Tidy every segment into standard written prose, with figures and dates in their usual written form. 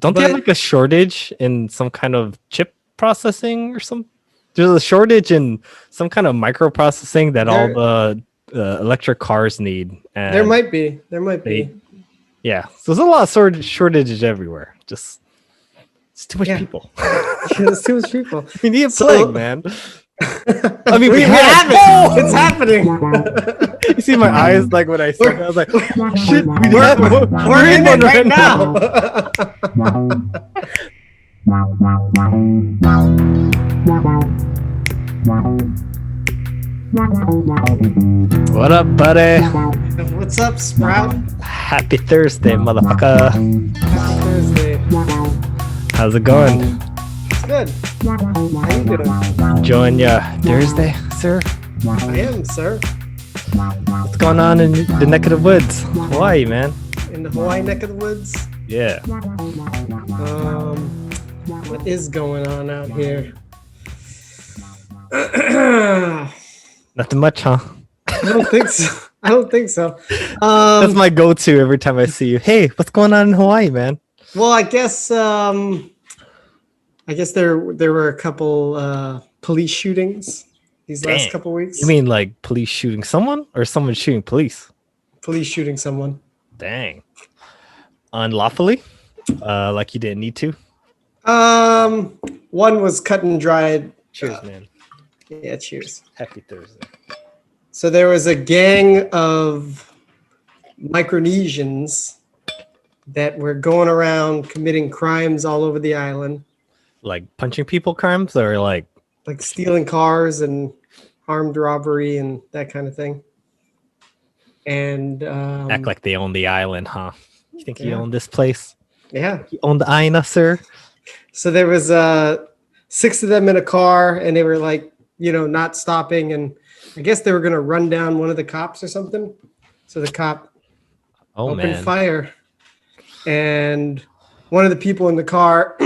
Don't they have like a shortage in some kind of chip processing or something? There's a shortage in some kind of microprocessing that all the electric cars need. And there might be. Yeah, so there's a lot of shortages everywhere. Just it's too much people. There's too much people. We need a plague, man. I mean, we have it. Oh! It's happening. You see my eyes like when I said that? I was like, shit, we're in it right now. What up, buddy? What's up, Sprout? Happy Thursday, motherfucker. Happy Thursday. How's it going? It's good. How you doing? Enjoying your Thursday, sir? I am, sir. What's going on in the neck of the woods? Hawaii, man. In the Hawaii neck of the woods? Yeah. What is going on out here? Nothing much, huh? I don't think so. That's my go-to every time I see you. Hey, what's going on in Hawaii, man? Well, I guess there were a couple police shootings these last couple weeks. You mean like police shooting someone or someone shooting police? Police shooting someone. Dang. Unlawfully? Like you didn't need to? One was cut and dried. Cheers, man. Yeah, cheers. Happy Thursday. So there was a gang of Micronesians that were going around committing crimes all over the island. Like punching people crimes or like stealing cars and armed robbery and that kind of thing. And act like they own the island, huh? You think you own this place? Yeah. You own the island, sir? So there was 6 of them in a car and they were like, not stopping. And I guess they were going to run down one of the cops or something. So the cop opened fire. And one of the people in the car,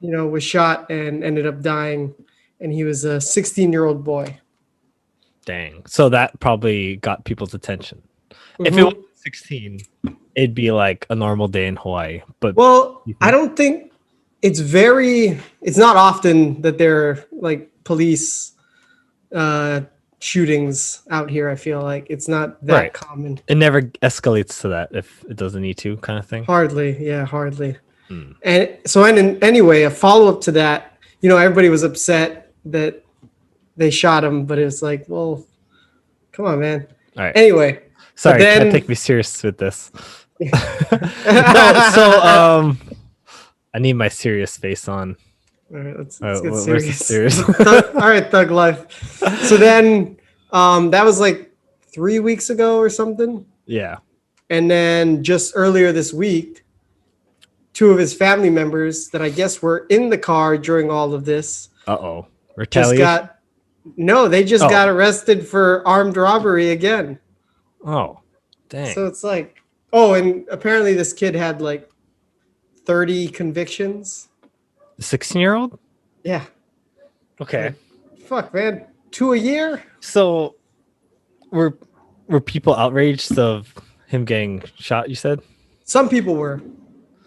was shot and ended up dying. And he was a 16-year-old boy. Dang. So that probably got people's attention. Mm-hmm. If it was 16, it'd be like a normal day in Hawaii. But I don't think it's not often that there are like police shootings out here. I feel like it's not that common. It never escalates to that if it doesn't need to, kind of thing. Hardly. And so anyway, a follow-up to that, everybody was upset that they shot him, but it was like, well, come on, man. All right. Anyway. Sorry, can't take me serious with this. I need my serious face on. All right, let's get serious. All right, Thug Life. So then that was like 3 weeks ago or something. Yeah. And then just earlier this week, 2 of his family members that I guess were in the car during all of this. Retaliation? They just got arrested for armed robbery again. Oh, dang. So it's like, and apparently this kid had like 30 convictions. 16-year-old? Yeah. Okay. Fuck, man. 2 a year? So were people outraged of him getting shot, you said? Some people were.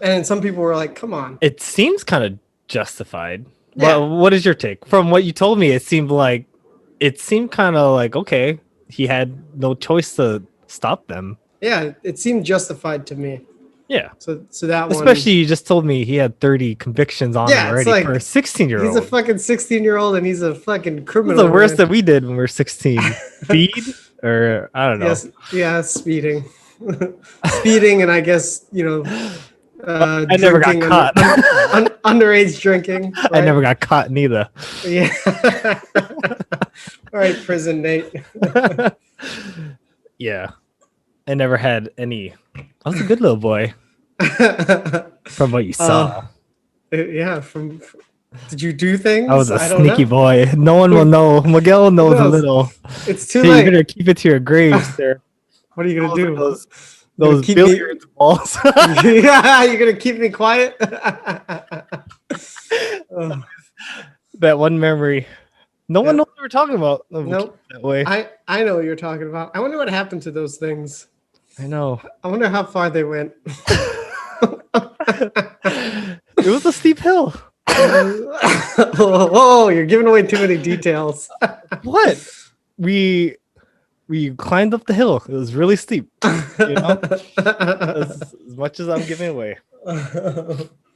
And some people were like, come on. It seems kind of justified. Yeah. Well, what is your take? From what you told me, it seemed kind of like, okay, he had no choice to stop them. Yeah, it seemed justified to me. Yeah. So that especially you just told me he had 30 convictions on him already for a 16-year-old. He's a fucking 16-year-old and he's a fucking criminal. The worst that we did when we were 16. Speed or I don't know. Yes, speeding. Speeding and I guess, I never got caught. Underage drinking. Right? I never got caught neither. Yeah. All right, prison Nate. Yeah. I never had any. I was a good little boy. From what you saw. Yeah, did you do things? I was a sneaky boy. No one will know. Miguel knows a little. It's too late. You're going to keep it to your grave, sir. What are you going to do? Those billiards balls. Yeah, you're going to keep me quiet? That one memory. No one knows what we're talking about. Nope. That way. I know what you're talking about. I wonder what happened to those things. I know. I wonder how far they went. It was a steep hill. Whoa, you're giving away too many details. What? We climbed up the hill. It was really steep. You know, as much as I'm giving away.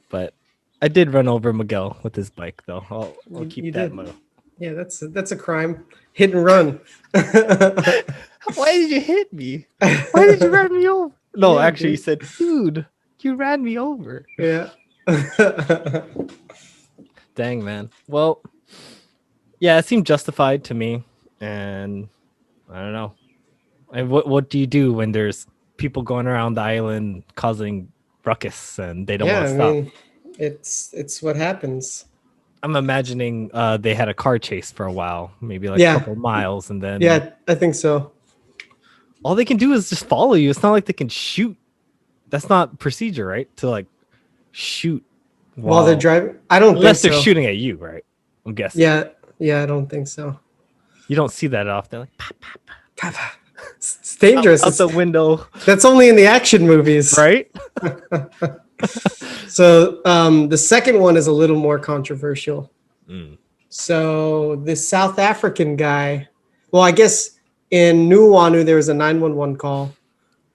But I did run over Miguel with his bike, though. I'll keep You that. did. Yeah, that's a crime. Hit and run. Why did you hit me? Why did you run me over? No, Yeah, actually, dude. you said, dude, you ran me over. Yeah. Dang, man. Well, yeah, it seemed justified to me, and I don't know. And what do you do when there's people going around the island causing ruckus and they don't want to stop? mean, it's what happens. I'm imagining they had a car chase for a while, maybe like Yeah. a couple miles, and then Yeah, I think so. all they can do is just follow you. It's not like they can shoot. That's not procedure, right? To like shoot While they're driving, I don't unless think they're so. shooting at you, right? I'm guessing. Yeah, I don't think so. You don't see that often. Like It's dangerous. out the window, That's only in the action movies, right? So the second one is a little more controversial. Mm. So this South African guy, well, I guess in Nuuanu there was a 911 call,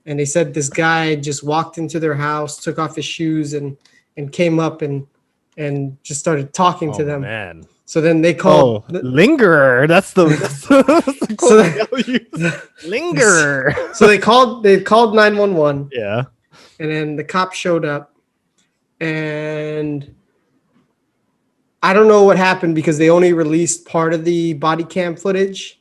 and they said this guy just walked into their house, took off his shoes, and came up and just started talking to them. Man. So then they called. Lingerer. That's the So lingerer. So they called 911, Yeah. and then the cop showed up, and I don't know what happened because they only released part of the body cam footage,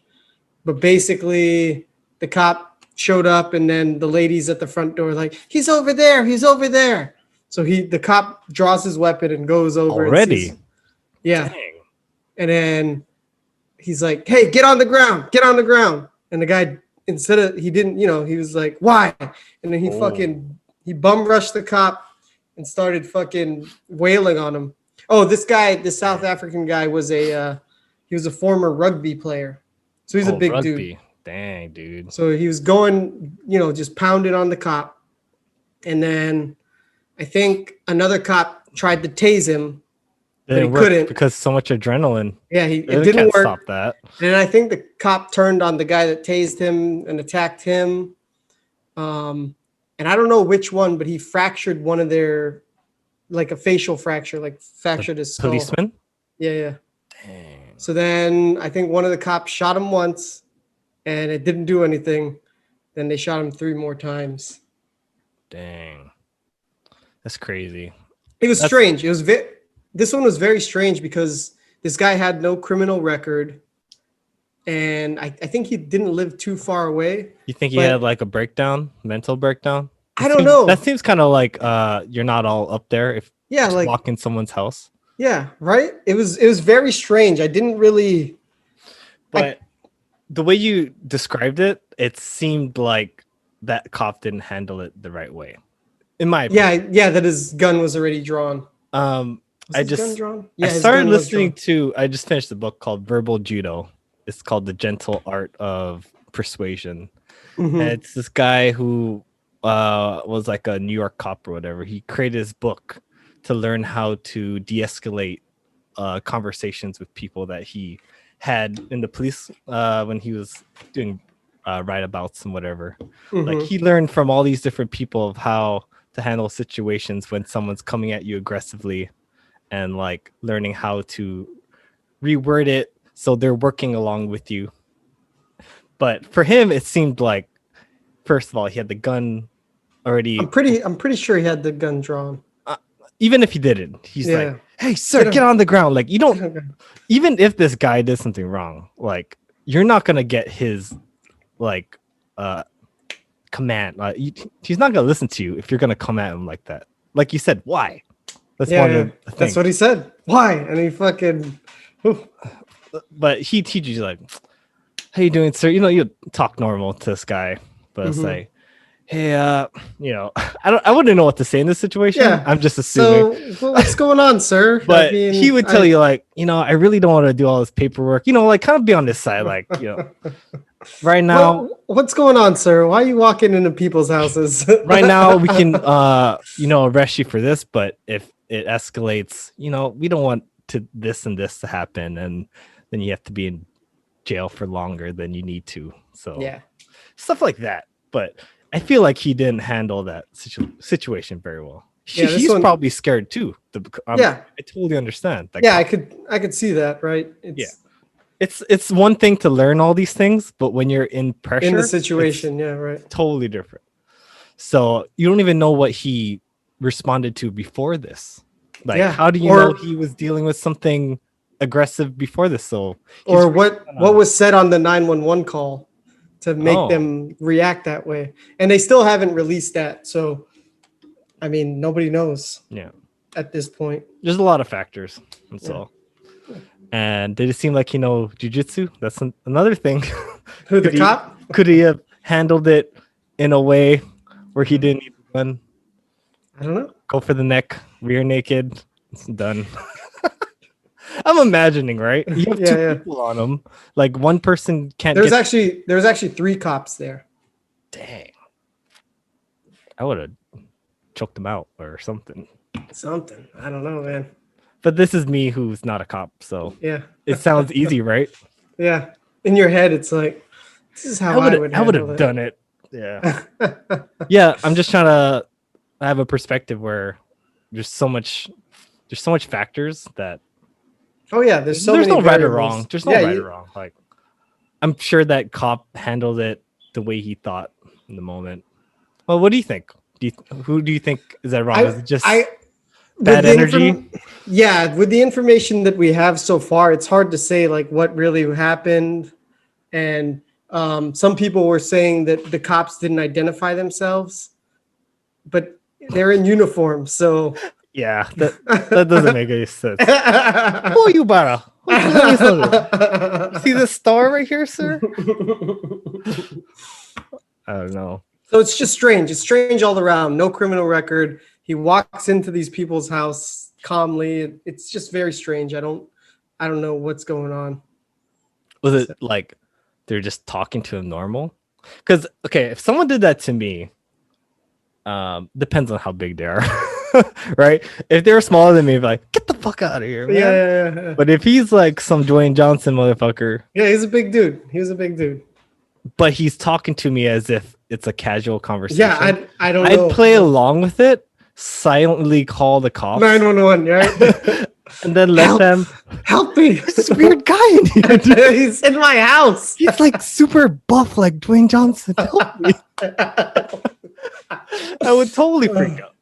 but basically the cop showed up, and then the ladies at the front door like, he's over there. So the cop draws his weapon and goes over Already. Yeah. Dang. And then he's like, hey, get on the ground. And the guy, he didn't, he was like, why? And then he bum rushed the cop and started fucking wailing on him. Oh, this South African guy was he was a former rugby player. So he's a big dude. Dang, dude. So he was going, just pounding on the cop. And then I think another cop tried to tase him. But he couldn't because so much adrenaline. Yeah, it didn't work. Stop that. And I think the cop turned on the guy that tased him and attacked him. And I don't know which one, but he fractured one of their, like a facial fracture, like fractured his skull. Policeman? Yeah. Dang. So then I think one of the cops shot him once, and it didn't do anything. Then they shot him 3 more times. Dang. That's crazy. It was strange. This one was very strange because this guy had no criminal record, and I think he didn't live too far away. You think he had like a mental breakdown? I don't know. That seems kind of like you're not all up there if like walk in someone's house. Yeah, right? It was very strange. I didn't really. But the way you described it, it seemed like that cop didn't handle it the right way. In my opinion. Yeah, that his gun was already drawn. I just finished a book called Verbal Judo. It's called The Gentle Art of Persuasion. Mm-hmm. And it's this guy who was like a New York cop or whatever. He created his book to learn how to de-escalate conversations with people that he had in the police when he was doing write-abouts and whatever. Mm-hmm. Like he learned from all these different people of how to handle situations when someone's coming at you aggressively, and like learning how to reword it so they're working along with you. But for him, it seemed like, first of all, he had the gun already. I'm pretty sure he had the gun drawn. Even if he didn't, he's like, "Hey, sir, get on the ground." Like you don't. Even if this guy did something wrong, like you're not gonna get his like command. He's not gonna listen to you if you're gonna come at him like that. Like you said, why? That's That's what he said. Why? And he fucking. But he teaches you like, "How you doing, sir?" You talk normal to this guy, but it's like, "Hey, I wouldn't know what to say in this situation." Yeah. I'm just assuming. So what's going on, sir? But he would tell you like, I really don't want to do all this paperwork. Like kind of be on this side, like, right now, What's going on, sir? Why are you walking into people's houses? right now we can arrest you for this, but if it escalates, we don't want to this and this to happen, and then you have to be in jail for longer than you need to. So Yeah. stuff like that. But I feel like he didn't handle that situation very well. Yeah, this He's one- probably scared too. Yeah. I totally understand. Like, Yeah, I could see that, right? it's one thing to learn all these things, but when you're in pressure, In the it's situation, yeah, right. totally different. So you don't even know what he responded to before this. Like, Yeah, how do you know he was dealing with something aggressive before this? So, or what was said on the 911 call to make them react that way, and they still haven't released that. So, I mean, nobody knows. Yeah, at this point, there's a lot of factors. That's all. And did it seem like jujitsu? That's another thing. Who the cop? Could he have handled it in a way where he didn't need the gun? I don't know. Go for the neck, rear naked. It's done. I'm imagining, right? You have two people on him. Like one person can't. There was actually 3 cops there. Dang. I would have choked him out or something. Something. I don't know, man. But this is me who's not a cop, so yeah, it sounds easy, right? Yeah. In your head, it's like, this is how I would have done it. Yeah. Yeah, I'm just trying to have a perspective where there's so much factors that oh yeah, there's no many right or variables. wrong. There's no right or wrong. Like, I'm sure that cop handled it the way he thought in the moment. Well, what do you think? Who do you think is that wrong? Is it just bad energy? Yeah, with the information that we have so far, it's hard to say like what really happened. And some people were saying that the cops didn't identify themselves, but they're in uniform, so yeah, that doesn't make any sense. Who are you, Bara? You see this star right here, sir? I don't know. So it's just strange. It's strange all around. No criminal record. He walks into these people's house calmly. It's just very strange. I don't know what's going on. Was it like they're just talking to him normal? Because if someone did that to me, depends on how big they are, right? If they're smaller than me, I'd be like, get the fuck out of here, man. Yeah. But if he's like some Dwayne Johnson motherfucker, yeah, he's a big dude. He was a big dude. But he's talking to me as if it's a casual conversation. Yeah, I don't know. I'd play along with it, silently call the cops. 911, right? And then let them help me. There's this weird guy in here. He's in my house. He's like super buff, like Dwayne Johnson. Help me. I would totally freak out.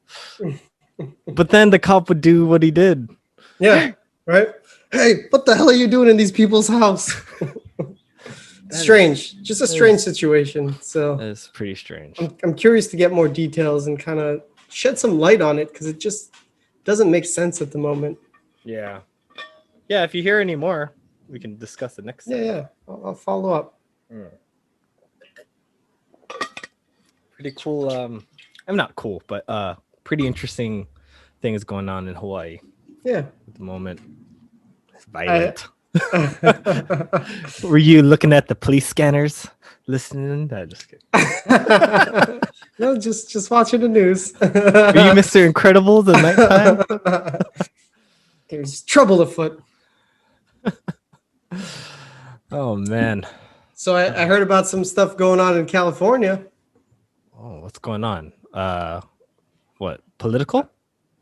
But then the cop would do what he did. Yeah, right. Hey, what the hell are you doing in these people's house? Strange, just a strange situation. So it's pretty strange. I'm curious to get more details and kind of shed some light on it because it just doesn't make sense at the moment. Yeah. If you hear any more, we can discuss it next time. Yeah. I'll follow up. Pretty cool. I'm not cool, but pretty interesting things going on in Hawaii. Yeah. At the moment, it's violent. Were you looking at the police scanners, listening? No, just kidding. No, just watching the news. Were you Mr. Incredible at nighttime? There's trouble afoot. Oh man. So I heard about some stuff going on in California. Oh, what's going on? What, political?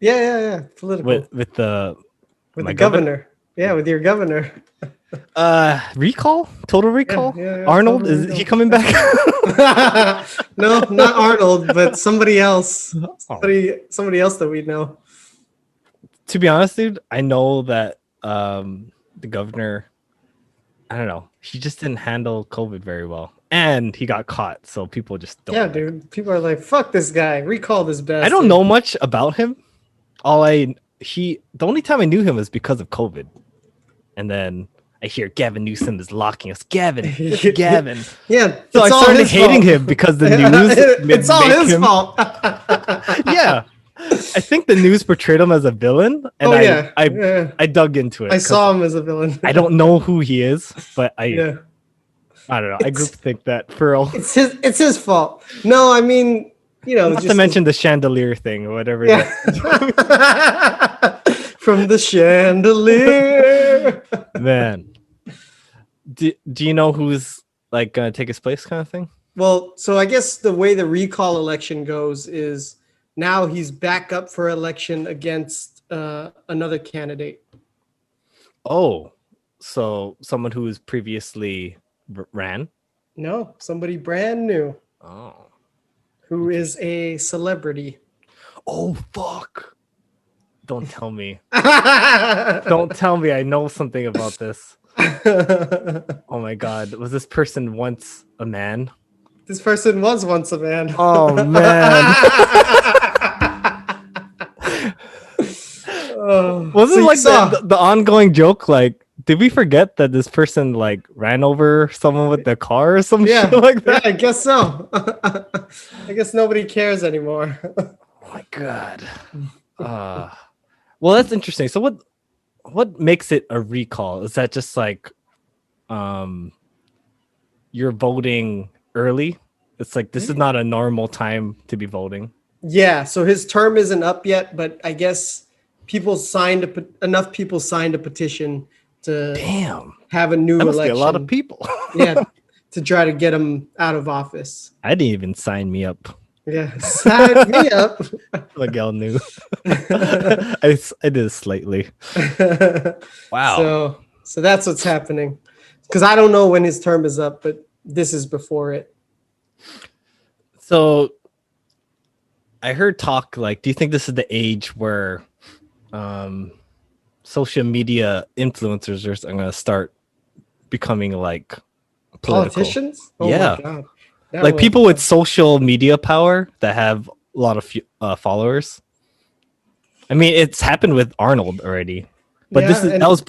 Yeah. Political. With the governor. Yeah, with your governor. Recall? Total recall? Yeah, Arnold, total is recall. he coming back? No, not Arnold, but somebody else. Somebody else that we know. To be honest, dude, I know that the governor, I don't know, he just didn't handle COVID very well. And he got caught, so people just don't. Yeah, dude. People are like, fuck this guy. Recall this bastard. I don't know much about him. The only time I knew him was because of COVID. And then I hear Gavin Newsom is locking us. Gavin. Yeah. So I started hating him because the news it's all his fault. Yeah. I think the news portrayed him as a villain, and I dug into it. I saw him as a villain. I don't know who he is, but I I don't know. I group think that for all. It's his fault. No, I mean, Not to mention the chandelier thing or whatever. Yeah. From the chandelier. Man. Do you know who's like gonna take his place, kind of thing? Well, so I guess the way the recall election goes is now he's back up for election against another candidate. Oh, so someone who was previously ran? No, somebody brand new. Oh. Who is a celebrity. Oh, fuck. Don't tell me. Don't tell me I know something about this. Oh my God. Was this person once a man? This person was once a man. Oh, man. Wasn't so like the ongoing joke, like, did we forget that this person like ran over someone with their car or some shit like that? Yeah, I guess so. I guess nobody cares anymore. Oh my God. Well, that's interesting. So what makes it a recall? Is that just like you're voting early? It's like this is not a normal time to be voting. Yeah, so his term isn't up yet, but I guess enough people signed a petition to have a new that must election. Be a lot of people. Yeah, to try to get him out of office. I didn't even sign me up. Yeah, sign me up. Miguel knew. I did slightly. Wow. So that's what's happening. Because I don't know when his term is up, but this is before it. So I heard talk like, do you think this is the age where social media influencers are going to start becoming like political? Politicians? Oh yeah. My God. Like people with social media power that have a lot of followers. I mean, it's happened with Arnold already, but that was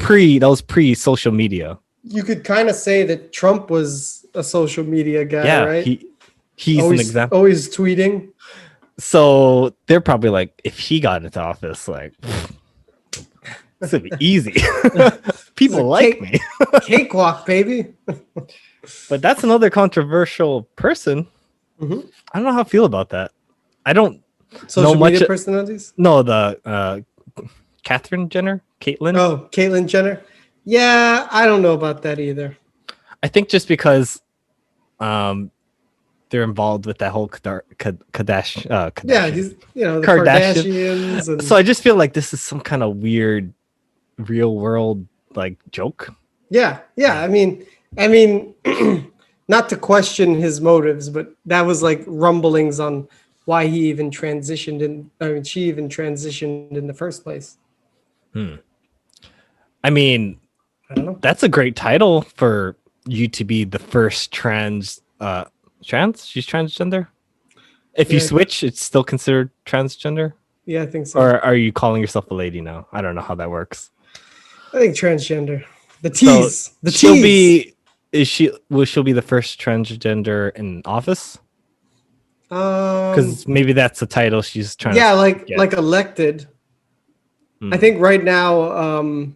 pre social media. You could kind of say that Trump was a social media guy, right? He's always, an example. Always tweeting. So they're probably like, if he got into office, like this would be easy. People like me. Cakewalk, baby. But that's another controversial person. Mm-hmm. I don't know how I feel about that. I don't social know much media personalities. No, the Caitlyn Jenner. Oh, Caitlyn Jenner. Yeah, I don't know about that either. I think just because they're involved with that whole Kardashian. Yeah, the Kardashians. And... So I just feel like this is some kind of weird, real world like joke. Yeah. I mean, not to question his motives, but that was like rumblings on why he even transitioned she even transitioned in the first place. I mean, I don't know. That's a great title for you to be the first trans. She's transgender. If you switch, it's still considered transgender. Yeah, I think so. Or are you calling yourself a lady now? I don't know how that works. I think transgender. The T's. So she'll be. Will she be the first transgender in office? Because maybe that's the title she's trying. Yeah, like elected. I think right now, in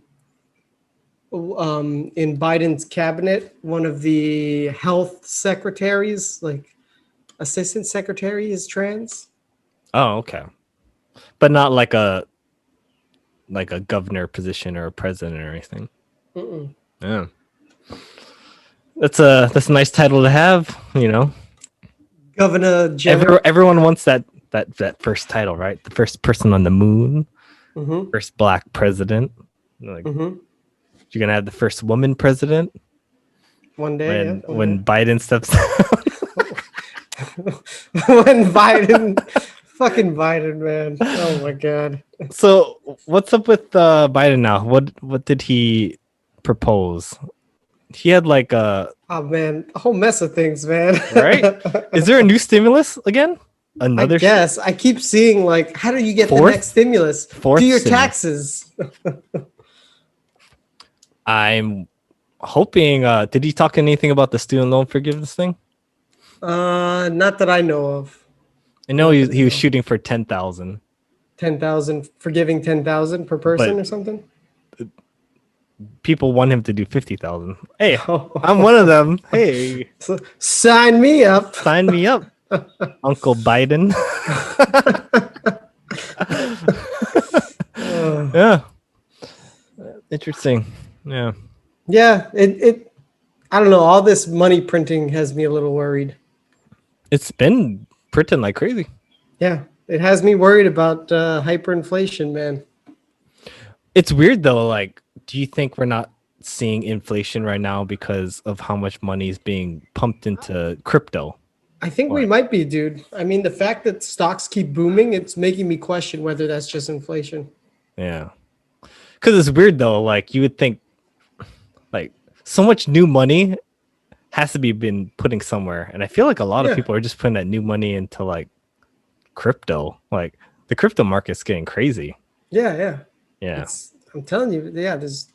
Biden's cabinet, one of the health secretaries, like assistant secretary, is trans. Oh, okay, but not like a governor position or a president or anything. Mm-mm. Yeah, that's a nice title to have. Governor General. Everyone wants that first title, right? The first person on the moon, first black president. Like, you're gonna have the first woman president one day when Biden steps down. When fucking Biden, man. Oh my God. So what's up with Biden now? What did he propose? He had like a whole mess of things, man. Right? Is there a new stimulus again? Another? Yes. I keep seeing like, how do you get the next stimulus? Do your taxes. I'm hoping. Did he talk anything about the student loan forgiveness thing? Not that I know of. I know he was shooting for 10,000. 10,000, forgiving 10,000 per person or something. people want him to do 50,000. Hey, Oh. I'm one of them. Hey, So, sign me up. sign me up, Uncle Biden. Yeah, interesting. Yeah, Yeah, it I don't know. All this money printing has me a little worried. it's been printing like crazy. Yeah, it has me worried about hyperinflation, man. It's weird though. Like, do you think we're not seeing inflation right now because of how much money is being pumped into crypto? I think we might be, dude. I mean, the fact that stocks keep booming, it's making me question whether that's just inflation. Yeah, because it's weird though. Like, you would think, like, so much new money has to be been putting somewhere, and I feel like a lot of people are just putting that new money into like crypto. Like, the crypto market's getting crazy. Yeah. Yeah. I'm telling you, there's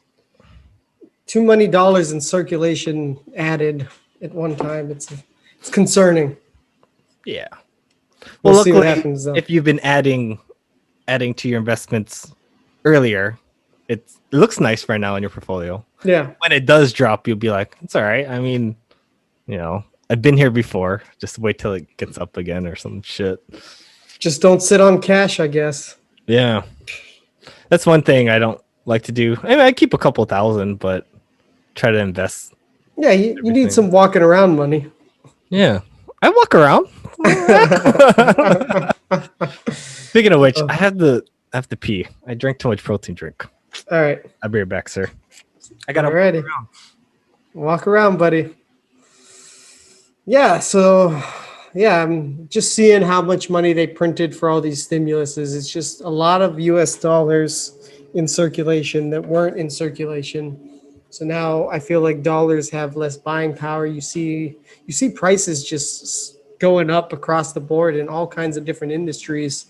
too many dollars in circulation added at one time. It's concerning. Yeah. We'll see what happens though. If you've been adding to your investments earlier, it looks nice right now in your portfolio. Yeah. When it does drop, you'll be like, it's all right. I mean, I've been here before. Just wait till it gets up again or some shit. Just don't sit on cash, I guess. Yeah. That's one thing I don't like to do. I mean, I keep a couple thousand, but try to invest. Yeah, you need some walking around money. Yeah. I walk around. Speaking of which, I have to pee. I drank too much protein drink. All right. I'll be right back, sir. I gotta walk around, buddy. Yeah, so I'm just seeing how much money they printed for all these stimuluses. It's just a lot of US dollars in circulation that weren't in circulation. So now I feel like dollars have less buying power. You see prices just going up across the board in all kinds of different industries.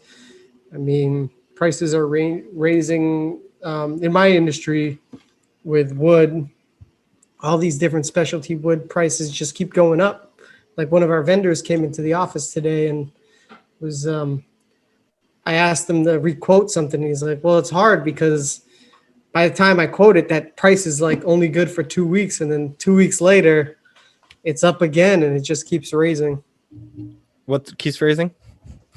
I mean, prices are raising in my industry with wood. All these different specialty wood prices just keep going up. Like, one of our vendors came into the office today and was I asked him to requote something. He's like, well, it's hard because by the time I quote it, that price is like only good for 2 weeks. And then 2 weeks later, it's up again and it just keeps raising. What keeps raising?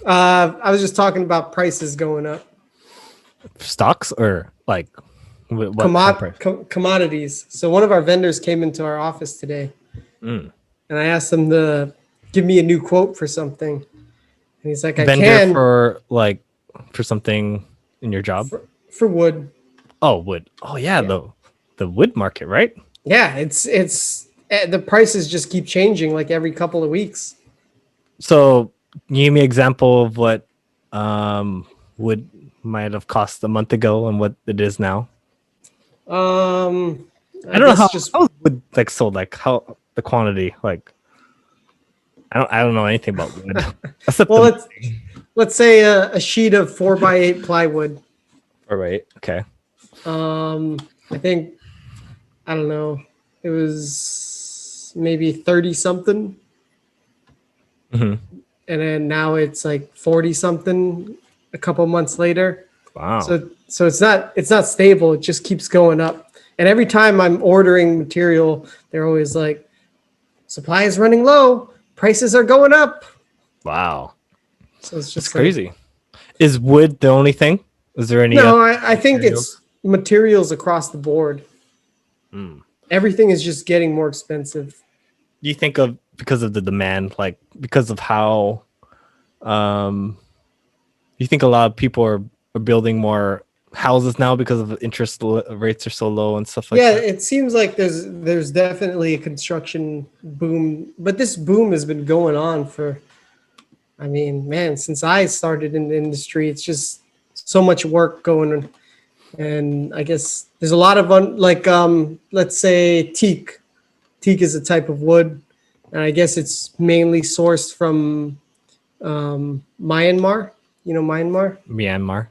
I was just talking about prices going up. Stocks or like what commodities. So one of our vendors came into our office today and I asked him to give me a new quote for something. And he's like, I can. For something in your job? For wood. Oh, wood. Oh, yeah. The wood market, right? Yeah, it's the prices just keep changing like every couple of weeks. So, can you give me an example of what wood might have cost a month ago and what it is now? I don't know how wood like sold, like how the quantity, like I don't know anything about wood. Well, let's say a sheet of 4x8 plywood. 4x8, okay. I think, I don't know, it was maybe 30 something. And then now it's like 40 something a couple months later. Wow. So it's not stable. It just keeps going up. And every time I'm ordering material, they're always like, supply is running low. Prices are going up. Wow. So it's just crazy. Is wood the only thing? Is there any? No, I think it's materials across the board. Everything is just getting more expensive. You think of because of the demand, like because of how you think a lot of people are building more houses now because of interest rates are so low and stuff like that? Yeah, it seems like there's definitely a construction boom, but this boom has been going on for, I mean, man, since I started in the industry. It's just so much work going on. And I guess there's a lot of let's say teak. Teak is a type of wood, and I guess it's mainly sourced from Myanmar. You know Myanmar? Myanmar.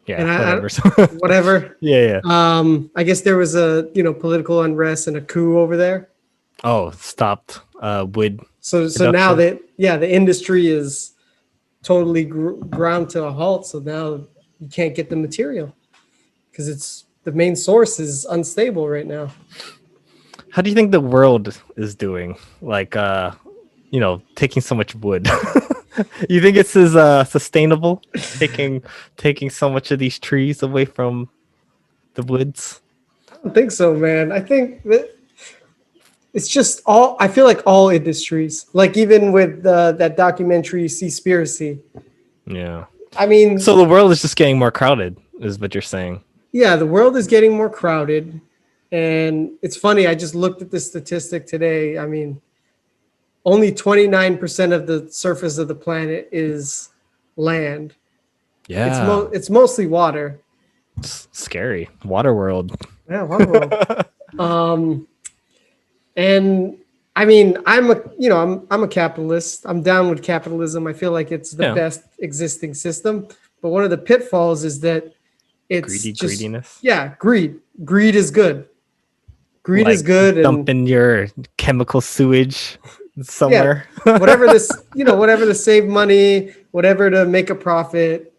Yeah, and whatever. Whatever. Yeah. I guess there was a political unrest and a coup over there. Oh, stopped wood. So now the industry is totally ground to a halt. So now you can't get the material because it's the main source is unstable right now. How do you think the world is doing? Like, taking so much wood. You think it's sustainable? Taking so much of these trees away from the woods? I don't think so, man. I think that it's just all. I feel like all industries, like even with that documentary Seaspiracy. Yeah. I mean, so the world is just getting more crowded, is what you're saying. Yeah, the world is getting more crowded, and it's funny. I just looked at this statistic today. I mean, only 29% of the surface of the planet is land. Yeah. It's mostly water. It's scary. Water world. Yeah, water world. And I mean, I'm a capitalist. I'm down with capitalism. I feel like it's the best existing system. But one of the pitfalls is that it's greediness. Yeah, greed. Greed is good. Greed is good. Dumping your chemical sewage somewhere. Yeah, whatever to save money, whatever to make a profit.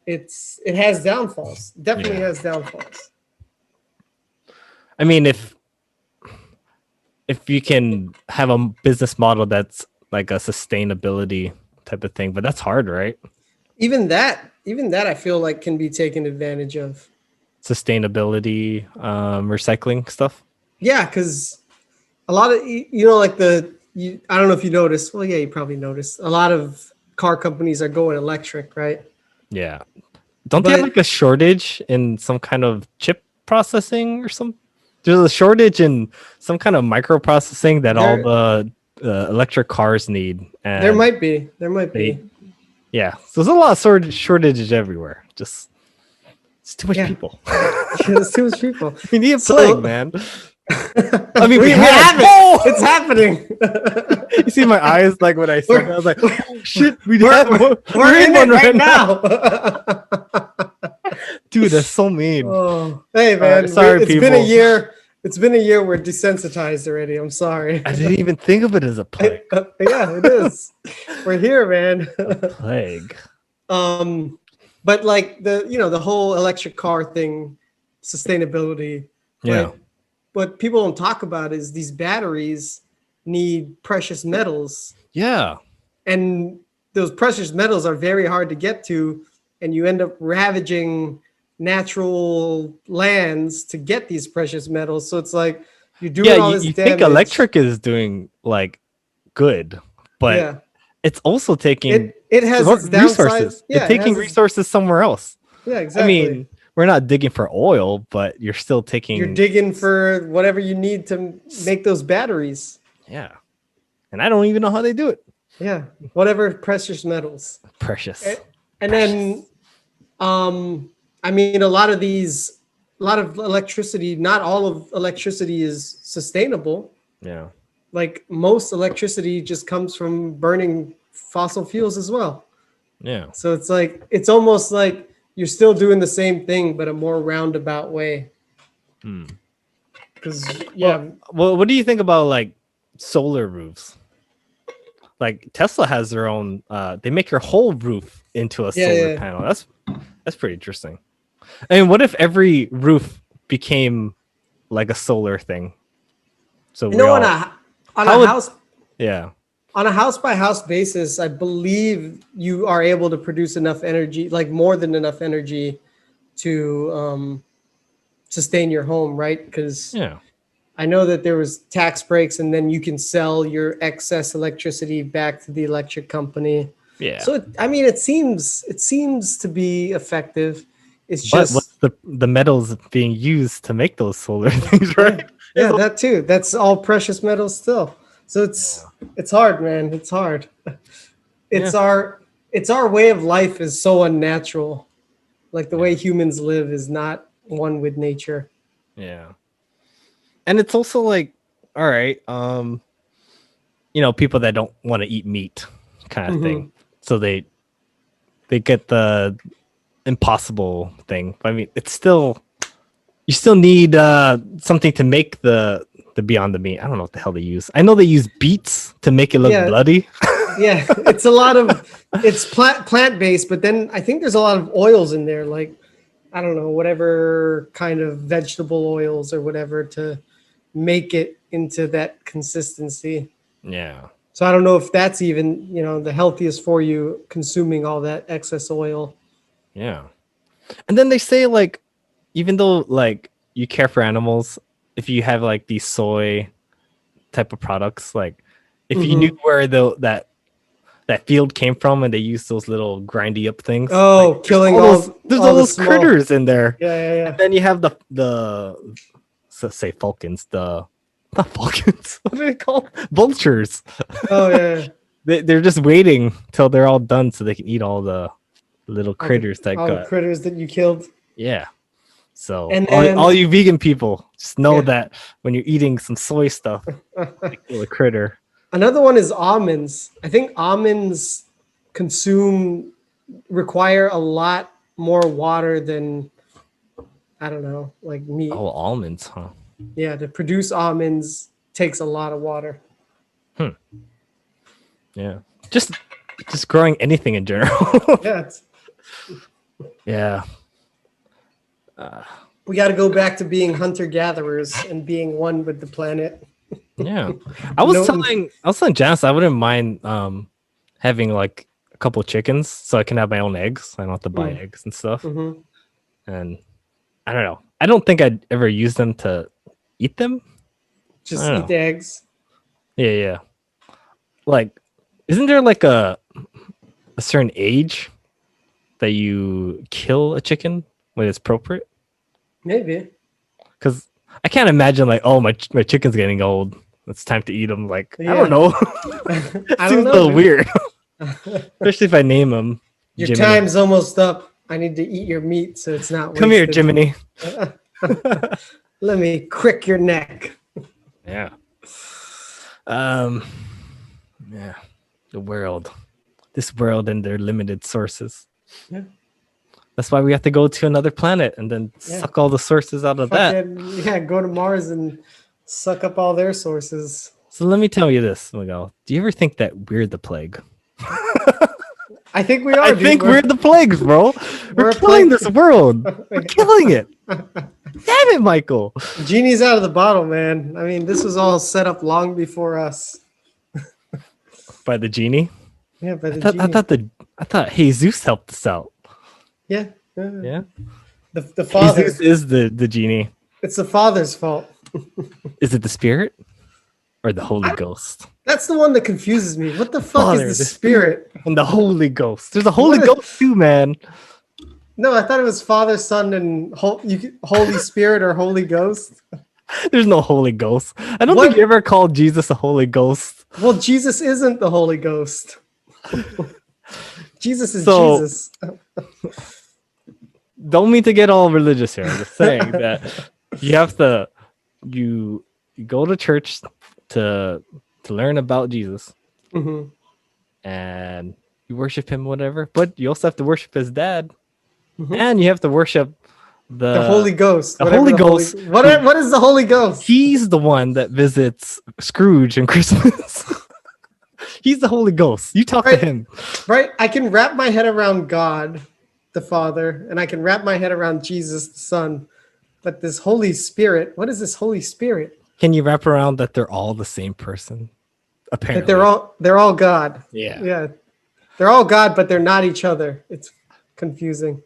It has downfalls. Definitely has downfalls. I mean, if you can have a business model that's like a sustainability type of thing, but that's hard, right? Even that I feel like can be taken advantage of. Sustainability, recycling stuff. Yeah, because a lot of like I don't know if you noticed. Well, yeah, you probably noticed. A lot of car companies are going electric, right? Yeah. Don't they have like a shortage in some kind of chip processing or something? There's a shortage in some kind of microprocessing that all the electric cars need. And there might be. Yeah. So there's a lot of shortages everywhere. Just it's too much people. There's too much people. We need a plague, man. I mean, we have it. Oh! It's happening. You see my eyes like when I said that? I was like, oh, shit, we're in one right now. Dude, that's so mean. Oh, hey, man. Sorry, it's been a year. It's been a year. We're desensitized already. I'm sorry. I didn't even think of it as a plague. Yeah, it is. We're here, man. A plague. But like the whole electric car thing, sustainability. Yeah. Like, what people don't talk about is these batteries need precious metals. Yeah. And those precious metals are very hard to get to, and you end up ravaging natural lands to get these precious metals. So it's like you're doing all this damage. You think electric is doing like good, but it's also taking it has its resources. Yeah, it's taking resources somewhere else. Yeah, exactly. I mean, we're not digging for oil, but you're still taking. You're digging for whatever you need to make those batteries. Yeah, and I don't even know how they do it. Yeah, whatever precious metals. Precious. And then, I mean, a lot of electricity. Not all of electricity is sustainable. Yeah. Like most electricity just comes from burning fossil fuels as well. Yeah. So it's like it's almost like you're still doing the same thing, but a more roundabout way. Because well, what do you think about like solar roofs? Like Tesla has their own. They make your whole roof into a solar panel. That's pretty interesting. I mean, what if every roof became like a solar thing? So on a house. Yeah. On a house by house basis, I believe you are able to produce enough energy, like more than enough energy to sustain your home, right? Because I know that there was tax breaks, and then you can sell your excess electricity back to the electric company. Yeah. So it seems to be effective. It's just what's the metals being used to make those solar things, right? Yeah, that too. That's all precious metals still. So it's hard, man. It's hard. It's our way of life is so unnatural. Like the way humans live is not one with nature. Yeah. And it's also like, all right, people that don't want to eat meat kind of thing. So they get the impossible thing. I mean, it's still you still need something to make the Beyond the Meat. I don't know what the hell they use. I know they use beets to make it look bloody. Yeah, it's plant based, but then I think there's a lot of oils in there. Like I don't know, whatever kind of vegetable oils or whatever to make it into that consistency. Yeah. So I don't know if that's even, the healthiest for you, consuming all that excess oil. Yeah. And then they say like, even though like you care for animals, if you have like these soy type of products, like if you knew Mm-hmm. where that field came from and they use those little grindy up things, like Oh, killing there's all all the those small. critters in there. Yeah, yeah, And yeah. then you have the so say falcons, the not falcons, what are they called? Vultures. Oh, yeah. They're just waiting till they're all done so they can eat all the little critters that All the got. critters that you killed. Yeah. So And all then, you vegan people, just know yeah. that when you're eating some soy stuff, you kill a critter. Another one is almonds. I think almonds require a lot more water than, I don't know, like meat. Oh, almonds, huh? Yeah, to produce almonds takes a lot of water. Yeah. Just growing anything in general. Yeah, Yeah. we got to go back to being hunter gatherers and being one with the planet. Yeah. I was No- telling Janice I wouldn't mind having like a couple chickens so I can have my own eggs. I don't have to buy eggs and stuff. Mhm. And I don't know. I don't think I'd ever use them to eat them. Just I don't eat know. the eggs. Yeah. Like, isn't there like a certain age that you kill a chicken when it's appropriate? Maybe. Because I can't imagine like, oh, my chicken's getting old. It's time to eat them. Like, I Yeah. don't know. I Seems don't a know. little Dude. weird, especially if I name them. Your Jiminy. time's almost up. I need to eat your meat so it's not Come here, wasted. Jiminy. Let me crick your neck. Yeah. Yeah. The world. This world and their limited sources. Yeah. That's why we have to go to another planet and then suck all the sources out of that. Yeah, go to Mars and suck up all their sources. So let me tell you this, Miguel. Do you ever think that we're the plague? I think we are. I dude. think we're the plagues, bro. we're We're a killing plague. this world. We're killing it. Damn it, Michael. Genie's out of the bottle, man. I mean, this was all set up long before us. By the genie. Yeah, by the genie. I thought Jesus helped us out. Yeah. Yeah. The father. Jesus is the genie. It's the father's fault. Is it the spirit or the Holy Ghost? That's the one that confuses me. What the fuck Father, is the the spirit? And the Holy Ghost. There's a Holy What? Ghost too, man. No, I thought it was Father, Son, and Holy Spirit or Holy Ghost. There's no Holy Ghost. I don't What? think you ever called Jesus a Holy Ghost. Well, Jesus isn't the Holy Ghost. Jesus is So- Jesus. Don't mean to get all religious here. I'm just saying that you have to you go to church to learn about Jesus Mhm. and you worship him, whatever. But you also have to worship his dad, Mhm. and you have to worship The Holy Ghost. the whatever Holy Ghost. What is the Holy Ghost? He's the one that visits Scrooge in Christmas. He's the Holy Ghost. You talk Right. to him. Right? I can wrap my head around God, the Father, and I can wrap my head around Jesus, the Son. But this Holy Spirit, what is this Holy Spirit? Can you wrap around that they're all the same person? Apparently, That they're all God. yeah. Yeah. They're all God, but they're not each other. It's confusing.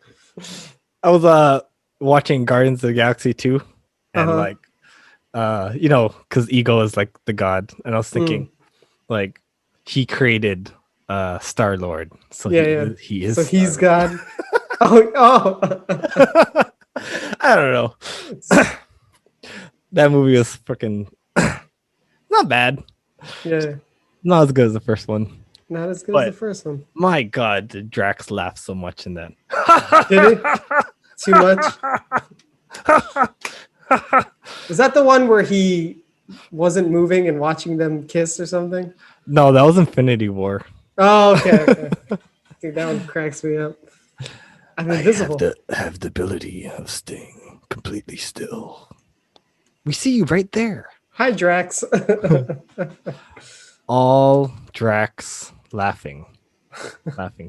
I was watching Guardians of the Galaxy 2 and Uh-huh. like because Ego is like the god, and I was thinking like he created Star Lord, so he is So he's Star-Lord. God. oh. I don't know. That movie was freaking not bad, Yeah. not as good as the first one. Not as good But- as the first one. My God, did Drax laugh so much in that? Did he? Too much? Was that the one where he wasn't moving and watching them kiss or something? No, that was Infinity War. Oh, okay. Dude, that one cracks me up. I'm invisible. have the ability of staying completely still. We see you right there. Hi, Drax. All Drax laughing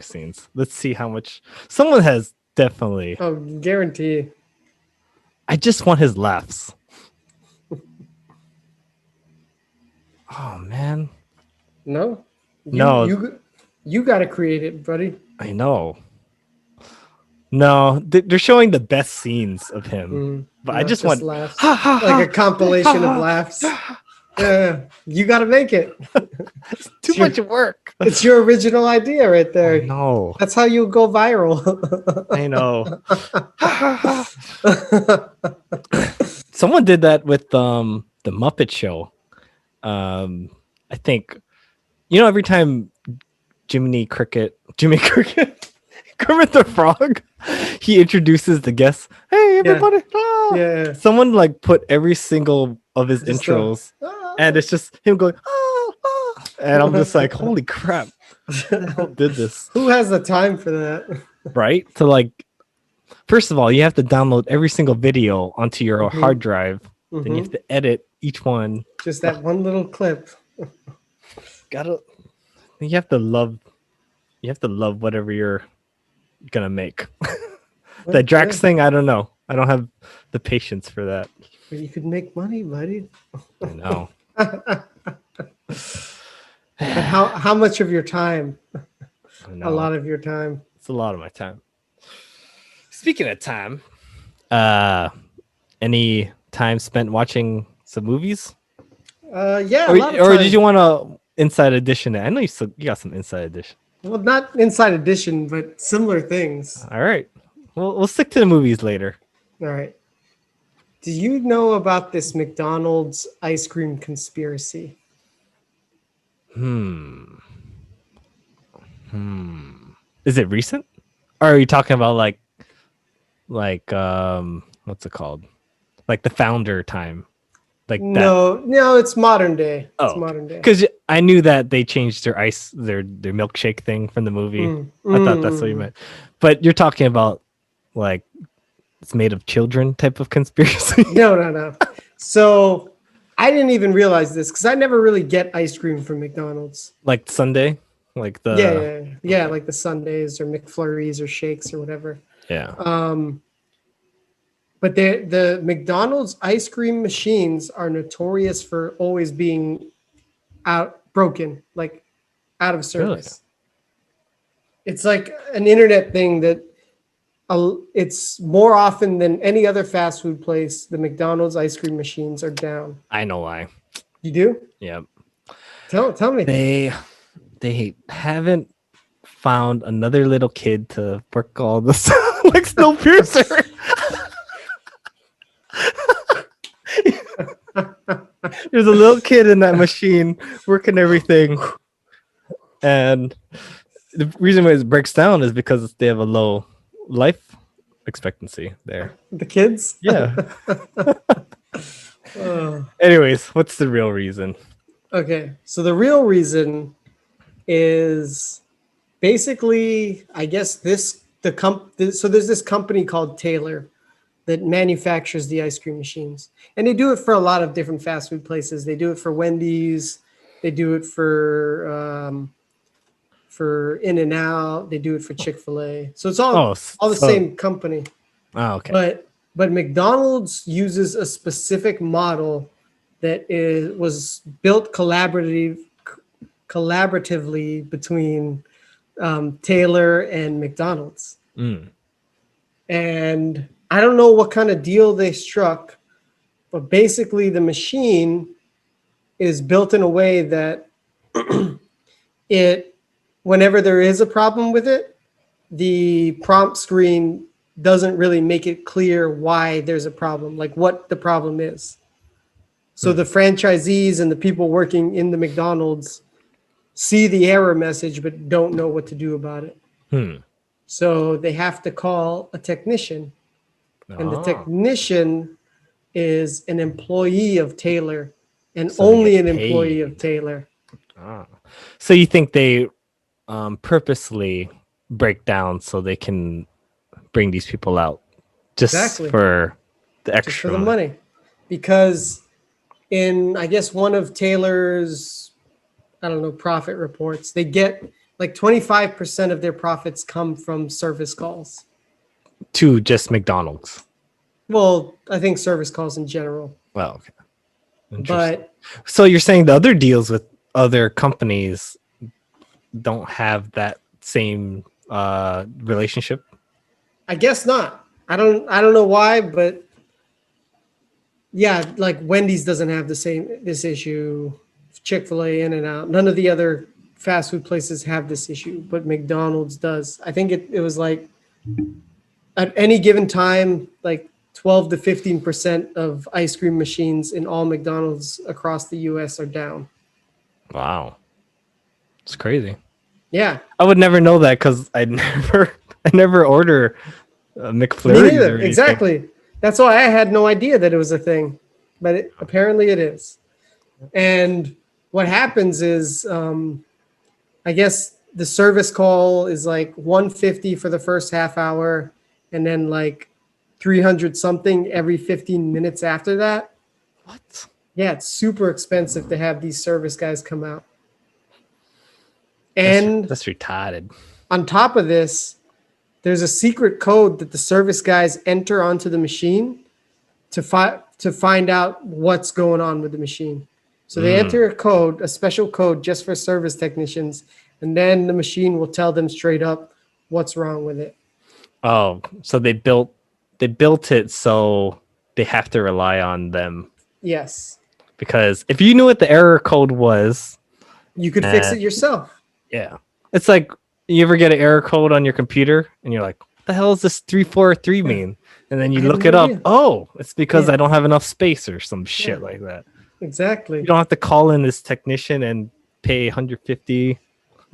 scenes. Let's see how much someone has Definitely. Oh, guarantee. I just want his laughs. Oh man. No, No, you got to create it, buddy. I know. No, they're showing the best scenes of him, but I Not just just want laughs, ha ha like a ha compilation of laughs. Yeah, you got to make it. It's too much work. It's your original idea right there. No, That's how you go viral. I know. Someone did that with the Muppet Show. I think every time Jiminy Cricket, Kermit the Frog, he introduces the guests. Hey everybody! Ah! Yeah. Someone like put every single of his Just intros, and it's just him going ah, ah, and I'm just like, holy crap! Who the hell did this? Who has the time for that? Right? To like, first of all, you have to download every single video onto your hard drive. Then you have to edit each one. Just that one little clip. You have to love whatever you're gonna make. That Drax thing, I don't know. I don't have the patience for that. But you could make money, buddy. I know. But how much of your time? I know. A lot of your time. It's a lot of my time. Speaking of time, any time spent watching some movies? Yeah, or did you want to Inside Edition? I know you got some Inside Edition. Well, not Inside Edition, but similar things. All right. We'll stick to the movies later. All right. Do you know about this McDonald's ice cream conspiracy? Is it recent? Or are you talking about like what's it called? Like the founder time? Like that? No, it's modern day. Oh, it's modern day. Because I knew that they changed their milkshake thing from the movie. I thought that's what you meant. But you're talking about like it's made of children type of conspiracy. No. So I didn't even realize this because I never really get ice cream from McDonald's. Like Sunday? Like the yeah, like the Sundays or McFlurries or shakes or whatever. Yeah. But the McDonald's ice cream machines are notorious for always being broken, like out of service. Really? It's like an internet thing that it's more often than any other fast food place. The McDonald's ice cream machines are down. I know why. You do? Yeah. Tell me. They haven't found another little kid to work all this like Snowpiercer. There's a little kid in that machine working everything, and the reason why it breaks down is because they have a low life expectancy there. The kids? Yeah. Anyways, what's the real reason? Okay, so the real reason is basically, I guess so there's this company called Taylor that manufactures the ice cream machines, and they do it for a lot of different fast food places. They do it for Wendy's, they do it for In-N-Out, they do it for Chick-fil-A. So it's all the same company. Oh, okay. But McDonald's uses a specific model that was built collaboratively between Taylor and McDonald's. And I don't know what kind of deal they struck, but basically the machine is built in a way that whenever there is a problem with it, the prompt screen doesn't really make it clear why there's a problem, like what the problem is. So the franchisees and the people working in the McDonald's see the error message but don't know what to do about it. So they have to call a technician. And the technician is an employee of Taylor and only an employee of Taylor. So you think they purposely break down so they can bring these people out just for the extra, just for the money? Because in, I guess, one of Taylor's, profit reports, they get like 25% of their profits come from service calls. to just McDonald's. Well, I think service calls in general. Well, okay. Interesting. But So you're saying the other deals with other companies don't have that same relationship? I guess not. I don't know why, but yeah, like Wendy's doesn't have this issue. Chick-fil-A, In-N-Out, none of the other fast food places have this issue, but McDonald's does. I think it was like at any given time, like 12 to 15% of ice cream machines in all McDonald's across the US are down. Wow. It's crazy. Yeah. I would never know that because I never order McFlurries. Me neither. Exactly. That's why I had no idea that it was a thing, but apparently it is. And what happens is, I guess the service call is like $150 for the first half hour, and then like 300 something every 15 minutes after that. What? Yeah, it's super expensive to have these service guys come out. And that's retarded. On top of this, there's a secret code that the service guys enter onto the machine to find out what's going on with the machine. So they enter a code, a special code just for service technicians, and then the machine will tell them straight up what's wrong with it. Oh, so they built it so they have to rely on them. Yes. Because if you knew what the error code was, you could fix it yourself. Yeah. It's like you ever get an error code on your computer and you're like, what the hell is this 343 mean? And then you look it up. Oh, it's because I don't have enough space or some shit like that. Exactly. You don't have to call in this technician and pay $150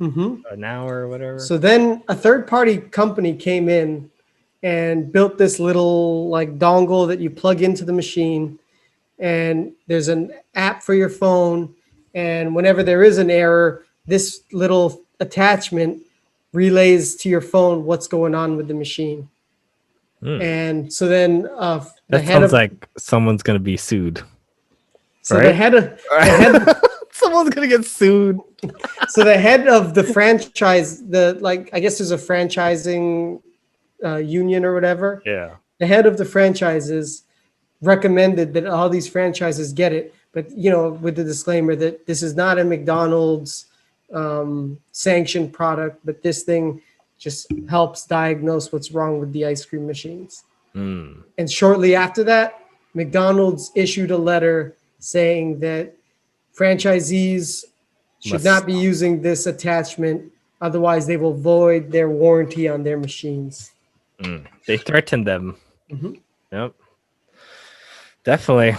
an hour or whatever. So then a third-party company came in and built this little like dongle that you plug into the machine, and there's an app for your phone, and whenever there is an error, this little attachment relays to your phone what's going on with the machine. And so then that sounds like someone's gonna be sued. So right? the head someone's gonna get sued. So the head of the franchise, I guess there's a franchising union or whatever. Yeah. The head of the franchises recommended that all these franchises get it, but with the disclaimer that this is not a McDonald's sanctioned product, but this thing just helps diagnose what's wrong with the ice cream machines. And shortly after that, McDonald's issued a letter saying that franchisees should not be using this attachment, otherwise they will void their warranty on their machines. They threatened them. Yep. Definitely.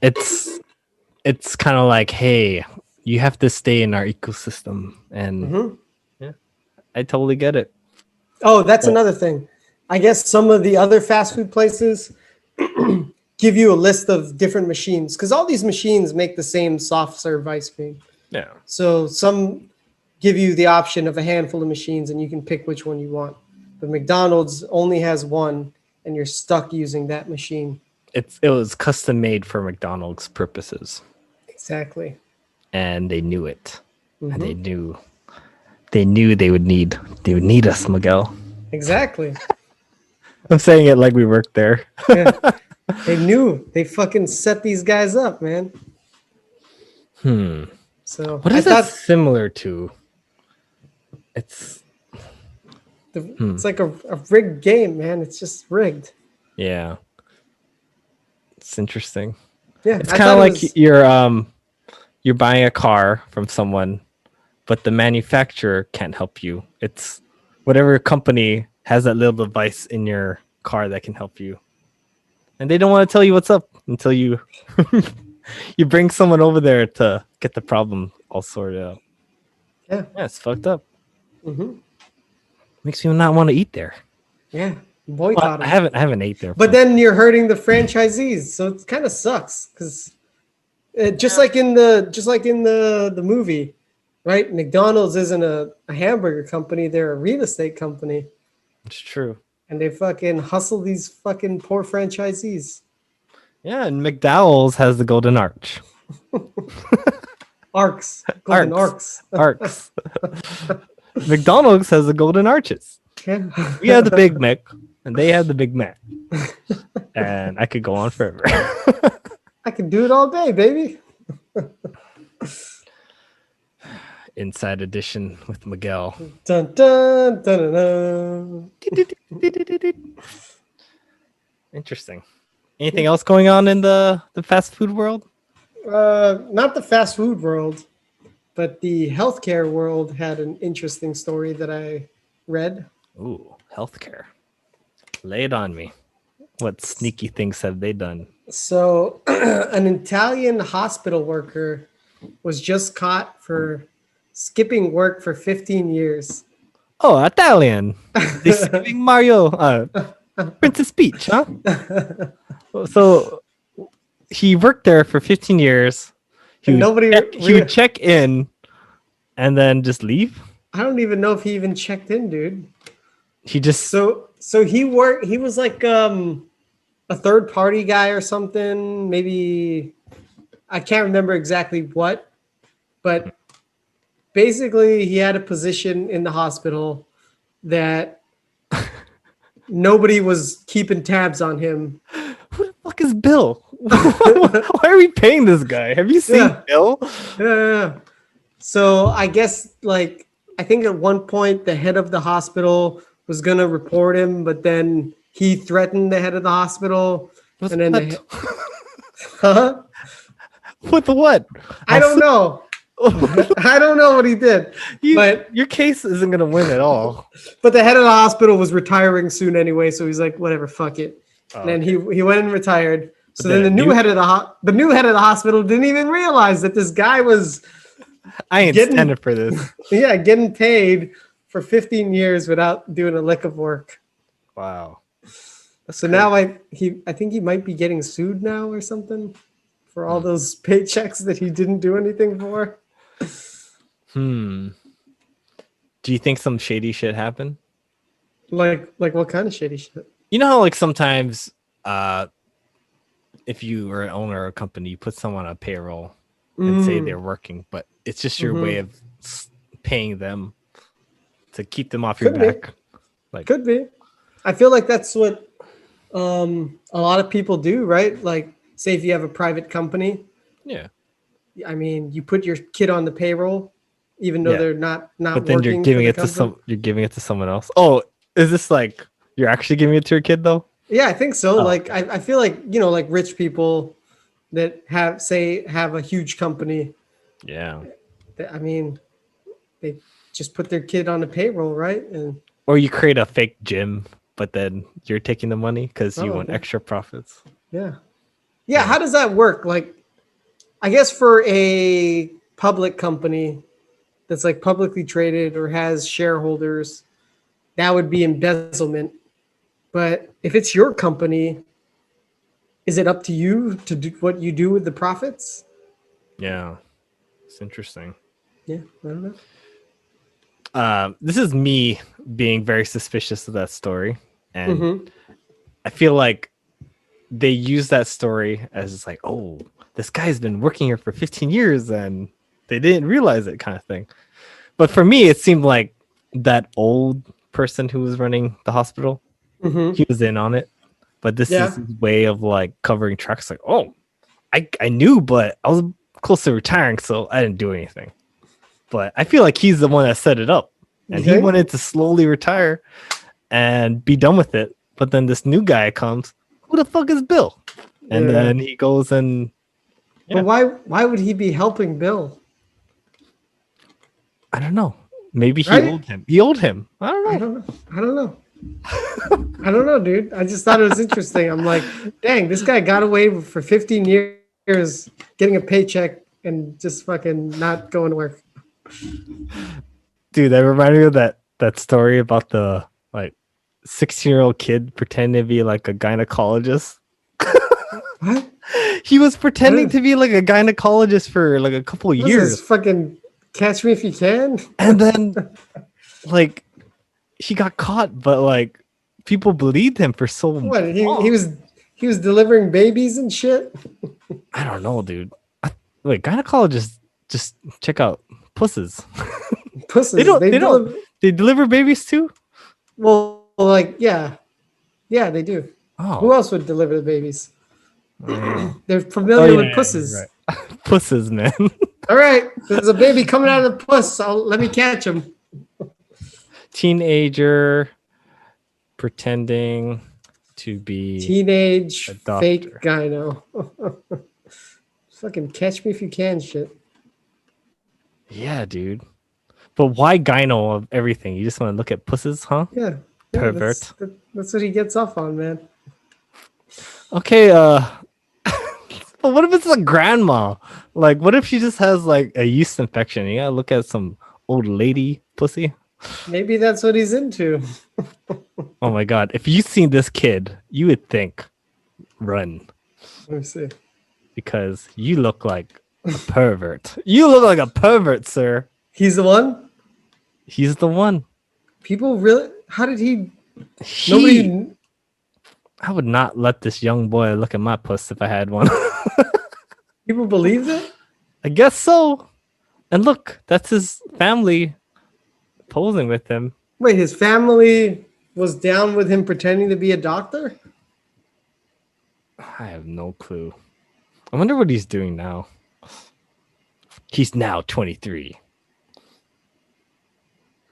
It's kind of like, hey, you have to stay in our ecosystem. And I totally get it. Oh, that's another thing. I guess some of the other fast food places give you a list of different machines because all these machines make the same soft serve ice cream. Yeah. So some give you the option of a handful of machines and you can pick which one you want. But McDonald's only has one and you're stuck using that machine. It was custom made for McDonald's purposes. Exactly. And they knew it. And they knew they would need us, Miguel. Exactly. I'm saying it like we worked there. Yeah. They knew. They fucking set these guys up, man. So what is that similar to? It's like a rigged game, man. It's just rigged. Yeah. It's interesting. Yeah. It's kind of like you're buying a car from someone, but the manufacturer can't help you. It's whatever company has that little device in your car that can help you. And they don't want to tell you what's up until you you bring someone over there to get the problem all sorted out. Yeah, it's fucked up. Makes me not want to eat there. Yeah, boycott. I haven't ate there. But then you're hurting the franchisees, so it kind of sucks because just like in the movie, right? McDonald's isn't a hamburger company; they're a real estate company. It's true. And they fucking hustle these fucking poor franchisees. Yeah, and McDowell's has the golden arch. Golden arcs. McDonald's has the golden arches. Yeah. We have the Big Mac, and they have the Big Mac, and I could go on forever. I can do it all day, baby. Inside Edition with Miguel. Dun, dun, dun, dun, dun. Interesting. Anything else going on in the fast food world? Not the fast food world, but the healthcare world had an interesting story that I read. Ooh, healthcare. Lay it on me. What sneaky things have they done? So, an Italian hospital worker was just caught for skipping work for 15 years. Oh, Italian. They're skipping Mario. Princess Peach, huh? So he worked there for 15 years. He would check in and then just leave. I don't even know if he even checked in, dude. He just so he was like a third party guy or something. Maybe I can't remember exactly what, but basically he had a position in the hospital that nobody was keeping tabs on him. Who the fuck is Bill? Why are we paying this guy? Have you seen Bill? Yeah. So I guess I think at one point the head of the hospital was gonna report him, but then he threatened the head of the hospital. What's and then that? Huh? What the what? I don't know. I don't know what he did. But your case isn't gonna win at all. But the head of the hospital was retiring soon anyway, so he's like, whatever, fuck it. And then he went and retired. So then the new head of the hospital didn't even realize that this guy was standing for this. Yeah, getting paid for 15 years without doing a lick of work. Wow. So now I think he might be getting sued now or something for all those paychecks that he didn't do anything for. Do you think some shady shit happened? Like what kind of shady shit? You know how sometimes if you are an owner of a company, you put someone on a payroll and say they're working, but it's just your way of paying them to keep them off your back. Could be. I feel like that's what a lot of people do, right? Like, say if you have a private company. Yeah. I mean, you put your kid on the payroll, even though they're not but then working. You're giving it to someone else. Oh, is this you're actually giving it to your kid though? Yeah, I think so. I feel like, like rich people that have a huge company. Yeah. I mean, they just put their kid on the payroll, right? Or you create a fake gym, but then you're taking the money because you want extra profits. Yeah. Yeah. How does that work? I guess for a public company that's publicly traded or has shareholders, that would be embezzlement. But if it's your company, is it up to you to do what you do with the profits? Yeah. It's interesting. Yeah, I don't know. This is me being very suspicious of that story. And I feel like they use that story as oh, this guy's been working here for 15 years and they didn't realize it kind of thing. But for me, it seemed like that old person who was running the hospital, he was in on it. But this is his way of covering tracks. Oh, I knew, but I was close to retiring, so I didn't do anything. But I feel like he's the one that set it up. And he wanted to slowly retire and be done with it. But then this new guy comes. Who the fuck is Bill? And then he goes and. Yeah. But why would he be helping Bill? I don't know. Maybe he owed him. He owed him. I don't know. I don't know, dude. I just thought it was interesting. I'm like, dang, this guy got away for 15 years getting a paycheck and just fucking not going to work. Dude, that reminded me of that story about the 16-year-old kid pretending to be a gynecologist. What? He was pretending to be a gynecologist for a couple of years. This is fucking Catch Me If You Can. And then he got caught, but people believed him for so long. What? He was delivering babies and shit. I don't know, dude. Gynecologists just check out pusses. Pusses. They deliver babies too. Well, like, yeah, they do. Who Oh. else would deliver the babies? Oh, They're oh familiar yeah, with yeah, you're pusses. right. Pusses, man. All right, there's a baby coming out of the puss. Let me catch him. Teenager pretending to be Teenage a fake doctor. gyno. Fucking catch me if you can, shit. Yeah, dude. But why gyno of everything? You just want to look at pusses, huh? Yeah, Pervert. that's what he gets off on, man. Okay, but what if it's a grandma? Like, what if she just has like a yeast infection? You gotta look at some old lady pussy. Maybe that's what he's into. Oh my god. If you seen this kid, you would think run. Let me see. Because you look like a pervert. You look like a pervert, sir. He's the one. He's the one. People really? How did he? He, Nobody. I would not let this young boy look at my puss if I had one. People believe it. I guess so. And look, that's his family posing with him. Wait, his family was down with him pretending to be a doctor? I have no clue. I wonder what he's doing now. He's now 23.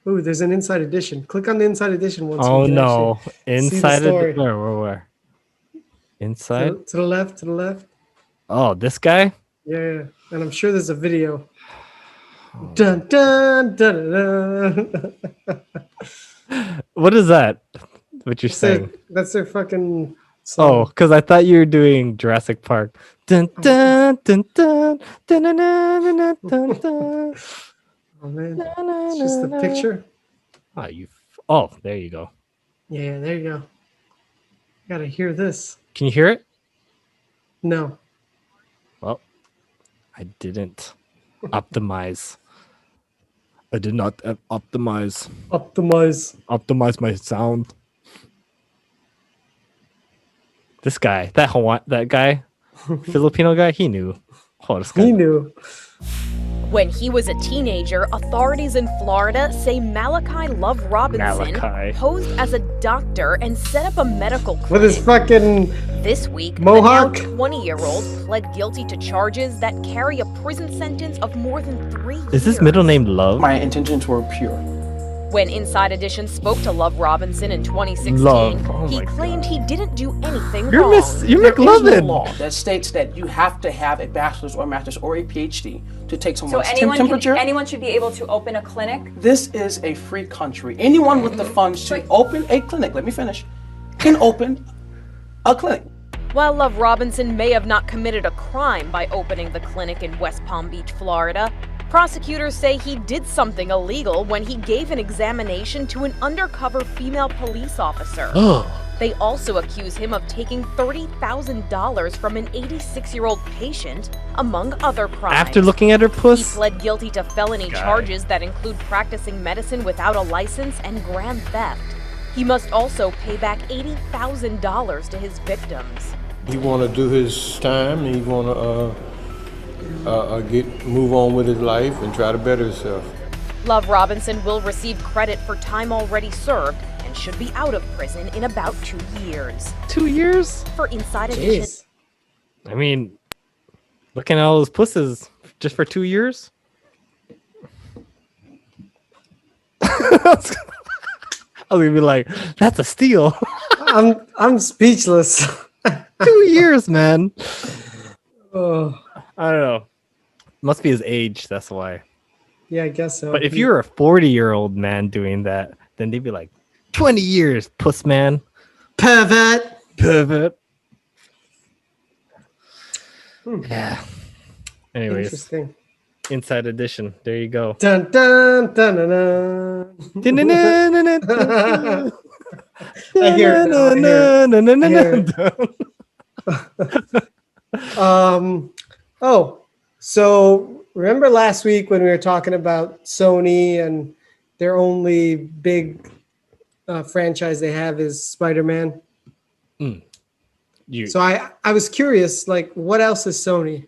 Ooh, there's an inside edition. Click on the inside edition once. Oh we can no. actually see the Inside of story. where? Inside? To the left, to the left. Oh, this guy? Yeah. And I'm sure there's a video. Dun, dun, dun, dun, dun. What is that? What you're saying? That's their fucking song. Oh, because I thought you were doing Jurassic Park. Dun, dun, dun, dun, dun, dun, dun, dun, dun, dun. Oh man, it's just the picture. Oh, there you go. Yeah, there you go. Gotta hear this. Can you hear it? No. Well, I didn't optimize. I did not optimize my sound. This guy, that guy, Filipino guy, he knew. Oh, this guy. He knew. When he was a teenager, authorities in Florida say Malachi Love Robinson posed as a doctor and set up a medical clinic. With his fucking This week, mohawk? the now 20-year-old pled guilty to charges that carry a prison sentence of more than 3 years. Is his middle name Love? My intentions were pure. When Inside Edition spoke to Love Robinson in 2016, Oh he my claimed he didn't do anything You're wrong. you're There is no McLovin. law that states that you have to have a bachelor's or master's or a PhD to take So someone's anyone temperature. should be able to open a clinic? This is a free country. Anyone with the funds to open a clinic, let me finish, can open a clinic. While Love Robinson may have not committed a crime by opening the clinic in West Palm Beach, Florida, prosecutors say he did something illegal when he gave an examination to an undercover female police officer. They also accuse him of taking $30,000 from an 86-year-old patient, among other crimes. After looking at her He puss? pled guilty to felony charges that include practicing medicine without a license and grand theft. He must also pay back $80,000 to his victims. He want to do his time. He want to move on with his life and try to better himself. Love Robinson will receive credit for time already served and should be out of prison in about 2 years. 2 years? For Inside Edition, Jeez. I mean, looking at all those pusses just for 2 years? I was gonna be like, that's a steal. I'm speechless. 2 years, man. Oh, I don't know. Must be his age, that's why. yeah, I guess so. But if you're a 40-year-old man doing that, then they'd be like, 20 years, puss man. pervert. Pervert. Yeah. Anyways, Interesting. Inside Edition. There you go. Dun dun dun dun dun. I hear it now, I hear Oh, so remember last week when we were talking about Sony and their only big franchise they have is Spider-Man? So I was curious, like, what else is Sony?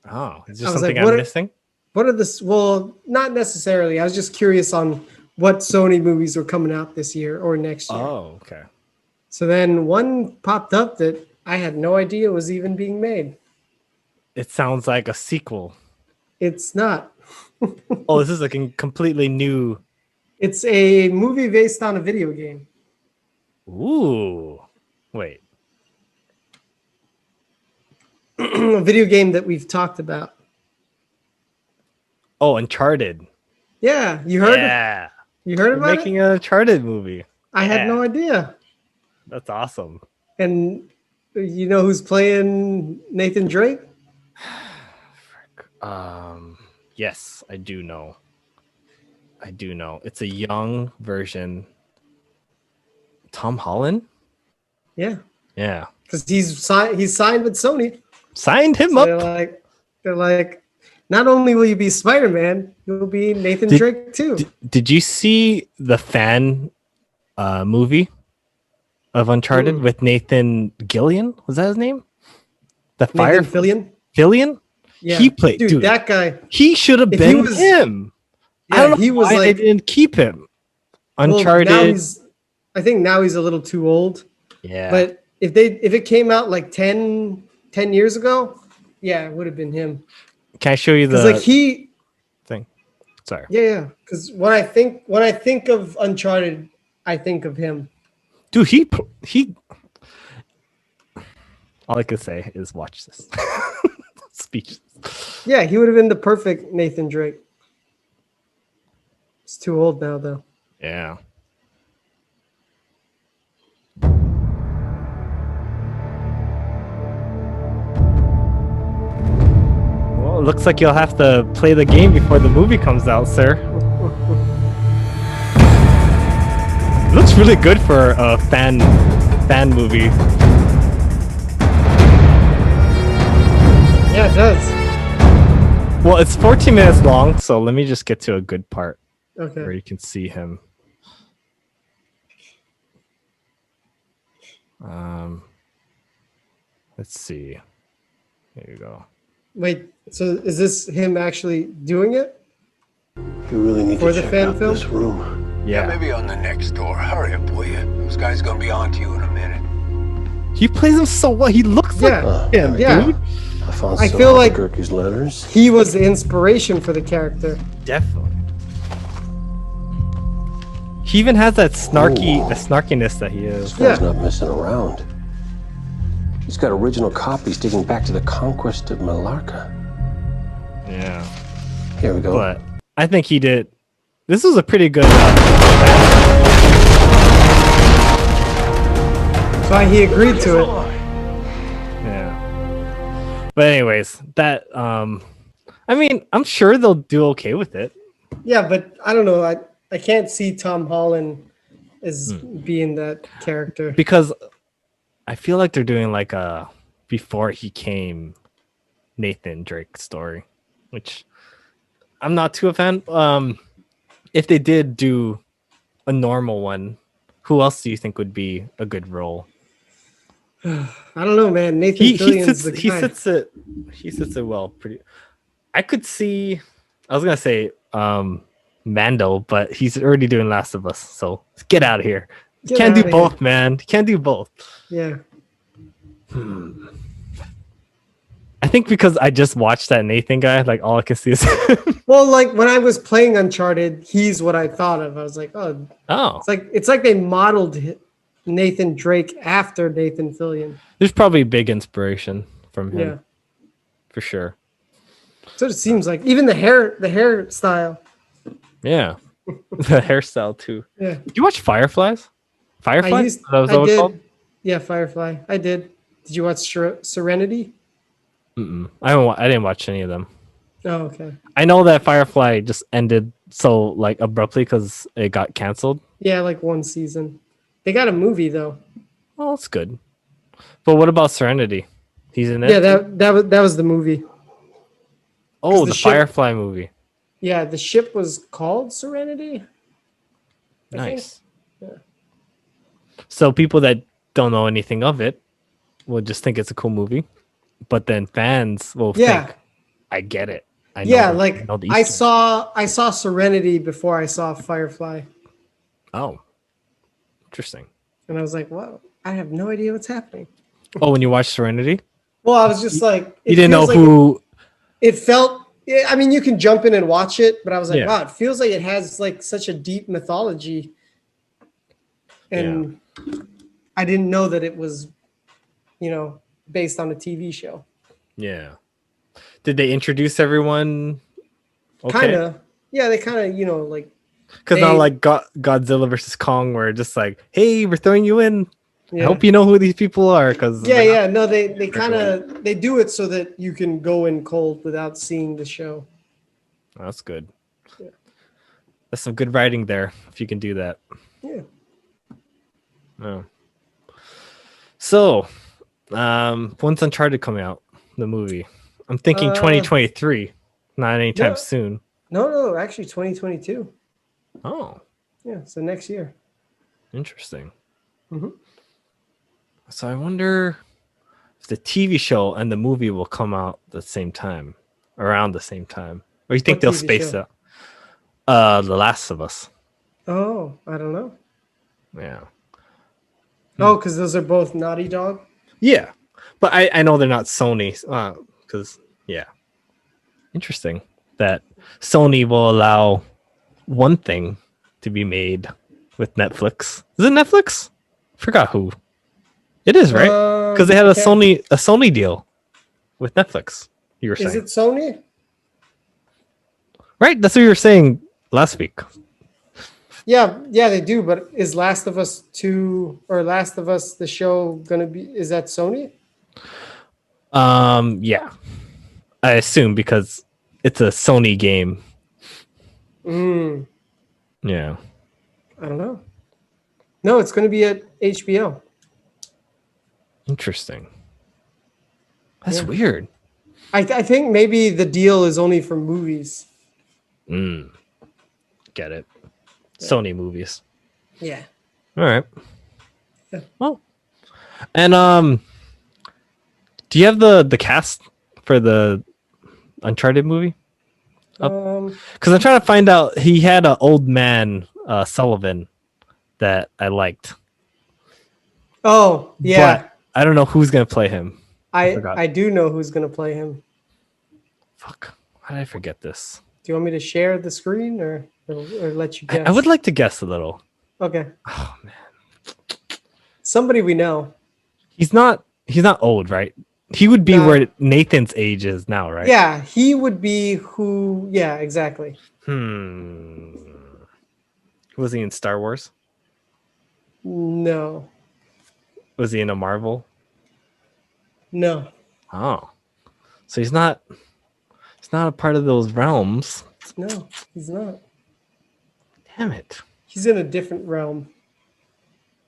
Oh, is there I was something like, I'm what- missing? What are this? Well, not necessarily. I was just curious on what Sony movies were coming out this year or next year. Oh, okay. So then one popped up that I had no idea was even being made. It sounds like a sequel. It's not. Oh, this is like a completely new. It's a movie based on a video game. Ooh. Wait. A video game that we've talked about. Oh, Uncharted. Yeah, you heard Yeah. You heard We're about making it? an Uncharted movie. I had Yeah. no idea. That's awesome. And you know who's playing Nathan Drake? Yes, I do know. It's a young version. Tom Holland? Yeah, Yeah. because he's signed with Sony. Signed him So up. they're like, not only will you be Spider-Man, you'll be Nathan Drake too. Did you see the fan movie of Uncharted with Nathan Gillian? Was that his name? The fire Nathan Fillion? Fillion? Yeah, He played, dude. dude. That guy. He should have If he been was- him. I Yeah, don't know he was why like. they didn't keep him. well, Uncharted. I think now he's a little too old. yeah. But if it came out like 10 years ago, yeah, it would have been him. Can I show you the Because like he, thing? Sorry. yeah. Because when I think of Uncharted, I think of him. Dude, he all I can say is watch this. Speechless. Yeah, he would have been the perfect Nathan Drake. He's too old now, though. Yeah. Well, it looks like you'll have to play the game before the movie comes out, sir. It looks really good for a fan movie. Yeah, it does. Well, it's 14 minutes long, so let me just get to a good part where Okay. you can see him. Let's see. There you go. Wait, so is this him actually doing it? You really need For to the check fan out film? this room. Yeah. Maybe on the next door. Hurry up, will you? This guy's gonna be on to you in a minute. He plays him so well. He looks Yeah. like him, Yeah. dude. I found I some feel of like- Albuquerque's letters. He was the inspiration for the character. Definitely. He even has that snarkiness that he is. This guy's Yeah. not messing around. He's got original copies dating back to the conquest of Malacca. Yeah. Here we go. But I think he did. This was a pretty good. That's why he agreed to it. Yeah. But anyways, that I mean, I'm sure they'll do okay with it. Yeah, but I don't know. I can't see Tom Holland as being that character. Because I feel like they're doing like a before he came Nathan Drake story, which I'm not too a fan. If they did do a normal one, who else do you think would be a good role? I don't know, man. Nathan He Fillion's the he guy. sits it well. Pretty. I could see. I was gonna say Mando, but he's already doing Last of Us, so get out of here. Get Can't do outta both, here. man. Can't do both. Yeah. I think because I just watched that Nathan guy, like all I can see is him. Well, like when I was playing Uncharted, he's what I thought of. I was like, oh, Oh, it's like they modeled Nathan Drake after Nathan Fillion. there's probably big inspiration from him Yeah. for sure. So it seems like even the hairstyle. Yeah, the hairstyle too. Yeah. Did you watch Fireflies? Fireflies? That was I what it's did. called? Yeah, Firefly. I did. Did you watch Serenity? Mm-mm. I didn't watch any of them. Oh, okay. I know that Firefly just ended so like abruptly because it got canceled. Yeah, like one season. They got a movie though. Well, that's good. But what about Serenity? He's in it. Yeah, that was the movie. oh, the the ship- Firefly movie. Yeah, the ship was called Serenity. I think. Nice. Yeah. So people that don't know anything of it will just think it's a cool movie, but then fans will Yeah. think, "I get it." Yeah, the- like know the I Easter eggs. saw Serenity before I saw Firefly, Oh, interesting. and I was like, "Wow, I have no idea what's happening." Oh, when you watched Serenity, Well, I was just like, you didn't know feels like who. it felt. Yeah, I mean, you can jump in and watch it, but I was like, Yeah. wow, it feels like it has like such a deep mythology, and I didn't know that it was, based on a TV show. Yeah. Did they introduce everyone? Kind Okay. of, yeah, they kind of, like Because not they- like Godzilla versus Kong, where just like, hey, we're throwing you in. I yeah. hope you know who these people are. Because Yeah. No, they kind of they do it so that you can go in cold without seeing the show. That's good. Yeah. That's some good writing there. If you can do that. Yeah. Oh. So, when's Uncharted coming out? The movie. I'm thinking 2023, not anytime no. soon. No, actually 2022. Oh, Yeah, so next year. interesting. Mhm. So I wonder if the TV show and the movie will come out at the same time, around the same time, or you think What they'll TV space show? out? The Last of Us. Oh, I don't know. Yeah. Oh, because those are both Naughty Dog. Yeah, but I know they're not Sony. Because yeah, interesting that Sony will allow one thing to be made with Netflix. Is it Netflix? Forgot who. It is, right? Because they had a Sony deal with Netflix. You were saying, Is it Sony? right? That's what you were saying last week. Yeah, they do. But is Last of Us 2 or Last of Us the show gonna be? Is that Sony? Yeah, I assume because it's a Sony game. Yeah. I don't know. No, it's gonna be at HBO. Interesting. That's Yeah. weird. I think maybe the deal is only for movies. Get it. Sony movies. Yeah. All right. Yeah. Well, and do you have the cast for the Uncharted movie? Because I'm trying to find out. He had an old man, Sullivan, that I liked. Oh, yeah. But I don't know who's gonna play him. forgot. I do know who's gonna play him. Fuck. How did I forget this? Do you want me to share the screen or let you guess? I would like to guess a little. Okay. Oh man. Somebody we know. He's not old, right? He would be No. where Nathan's age is now, right? Yeah, he would be who. Yeah, exactly. Was he in Star Wars? No. Was he in a Marvel? No. Oh. So he's not a part of those realms. No, he's not. Damn it. He's in a different realm.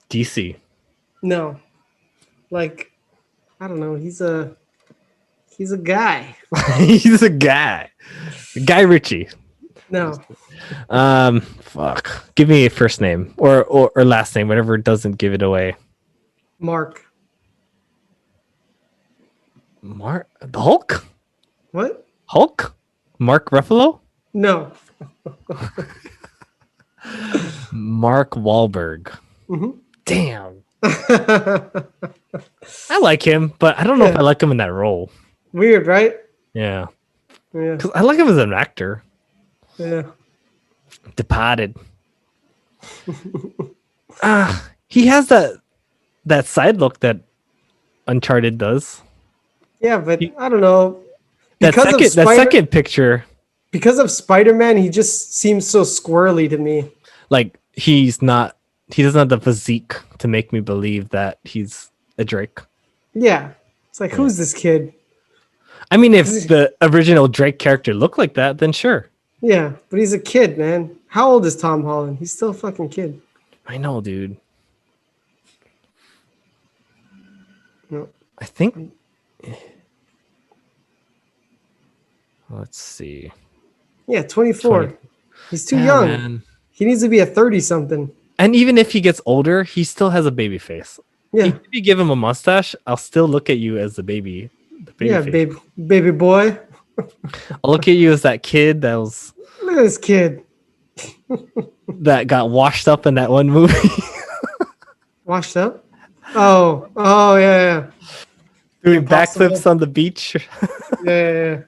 DC. No. Like, I don't know. He's a guy. He's a guy. Guy Ritchie. No. Fuck. Give me a first name or last name, whatever doesn't give it away. Mark. The Hulk? What? Hulk? Mark Ruffalo? No. Mark Wahlberg. Mhm. Damn. I like him, but I don't know if I like him in that role. Weird, right? Yeah. Yeah. Because I like him as an actor. Yeah. Departed. He has that side look that Uncharted does. Yeah, but I don't know. That second picture, Because of Spider-Man, he just seems so squirrely to me. like he doesn't have the physique to make me believe that he's a Drake. Yeah. It's like, who's this kid? I mean, if the original Drake character looked like that, then sure. Yeah, but he's a kid, man. How old is Tom Holland? He's still a fucking kid. I know, dude. No. I think. Let's see. Yeah, 24. 20. He's too Yeah, young. man. He needs to be a 30-something. And even if he gets older, he still has a baby face. Yeah. If you give him a mustache, I'll still look at you as the baby. Yeah, face. baby boy. I'll look at you as that kid Look at this kid. that got washed up in that one movie. Washed up? Oh, yeah. Doing Impossible. backflips on the beach. Yeah.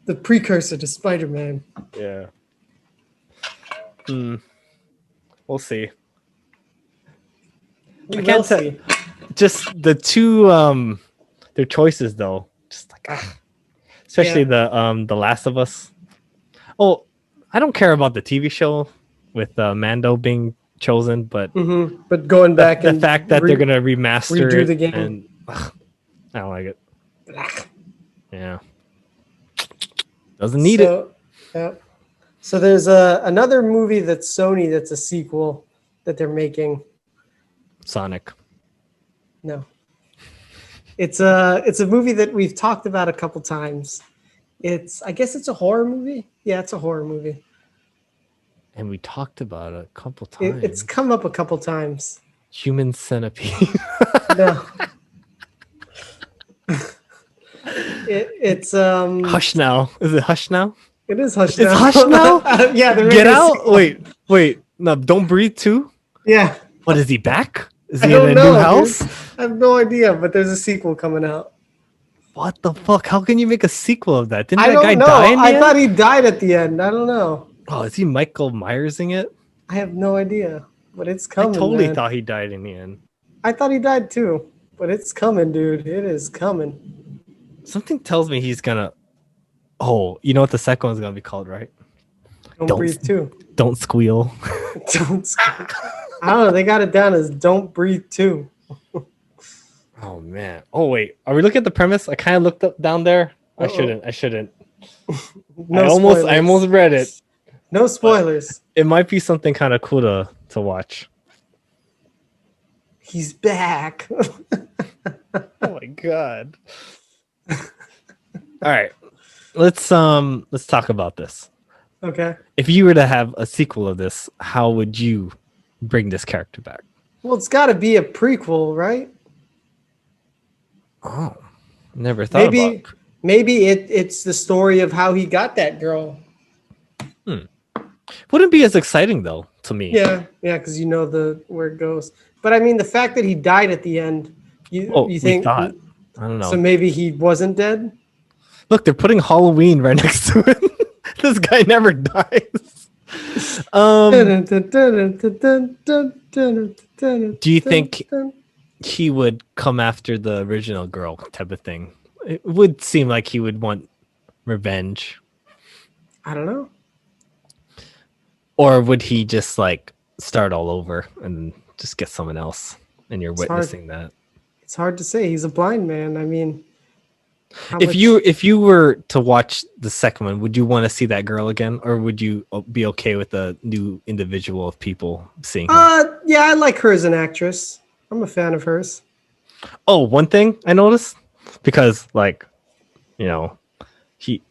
The precursor to Spider-Man. Yeah. We'll see. We I will can't tell. see. Just the two their choices though. Just like especially the Last of Us. Oh, I don't care about the TV show with Mando being chosen, but But going back the and fact that they're gonna remaster redo it the game. and I don't like it. Yeah. Doesn't need it. Yeah. So there's another movie that's Sony that's a sequel that they're making. Sonic. No. It's a movie that we've talked about a couple times. I guess it's a horror movie. Yeah, it's a horror movie. And we talked about it a couple times. It's come up a couple times. Human Centipede. No. It's Hush Now. Is it Hush Now? It is Hush It's Now. Hush Now? Yeah, they're Get making a out. sequel. Wait. No, Don't Breathe too? Yeah. What, is he back? Is I he in don't a know, new house? dude. I have no idea, but there's a sequel coming out. What the fuck? How can you make a sequel of that? Didn't I that don't guy know. die in the I end? thought he died at the end. I don't know. Oh, is he Michael Myersing it? I have no idea, but it's I coming. totally man. thought he died in the end. I thought he died too, but it's coming, dude. It is coming. Something tells me he's gonna. Oh, you know what the second one's gonna be called, right? Don't breathe too. Don't squeal. Don't. I don't know. They got it down as "Don't breathe too." Oh man. Oh wait. Are we looking at the premise? I kind of looked up down there. I Uh-oh. shouldn't. No I spoilers. almost read it. No spoilers. It might be something kind of cool to watch. He's back. Oh my god. All right. Let's talk about this. Okay. If you were to have a sequel of this, how would you bring this character back? Well, it's got to be a prequel, right? Oh, never thought about. Maybe it's the story of how he got that girl. Wouldn't be as exciting though to me. Yeah, because you know where it goes. But I mean, the fact that he died at the end, you We think? thought. I don't know. So maybe he wasn't dead. Look, they're putting Halloween right next to it. This guy never dies. Do you think he would come after the original girl type of thing? It would seem like he would want revenge. I don't know. Or would he just like start all over and just get someone else and you're It's hard. witnessing that? It's hard to say. He's a blind man. I mean, If you were to watch the second one, would you want to see that girl again, or would you be okay with a new individual of people seeing her? Yeah, I like her as an actress. I'm a fan of hers. Oh, one thing I noticed, because like, you know, he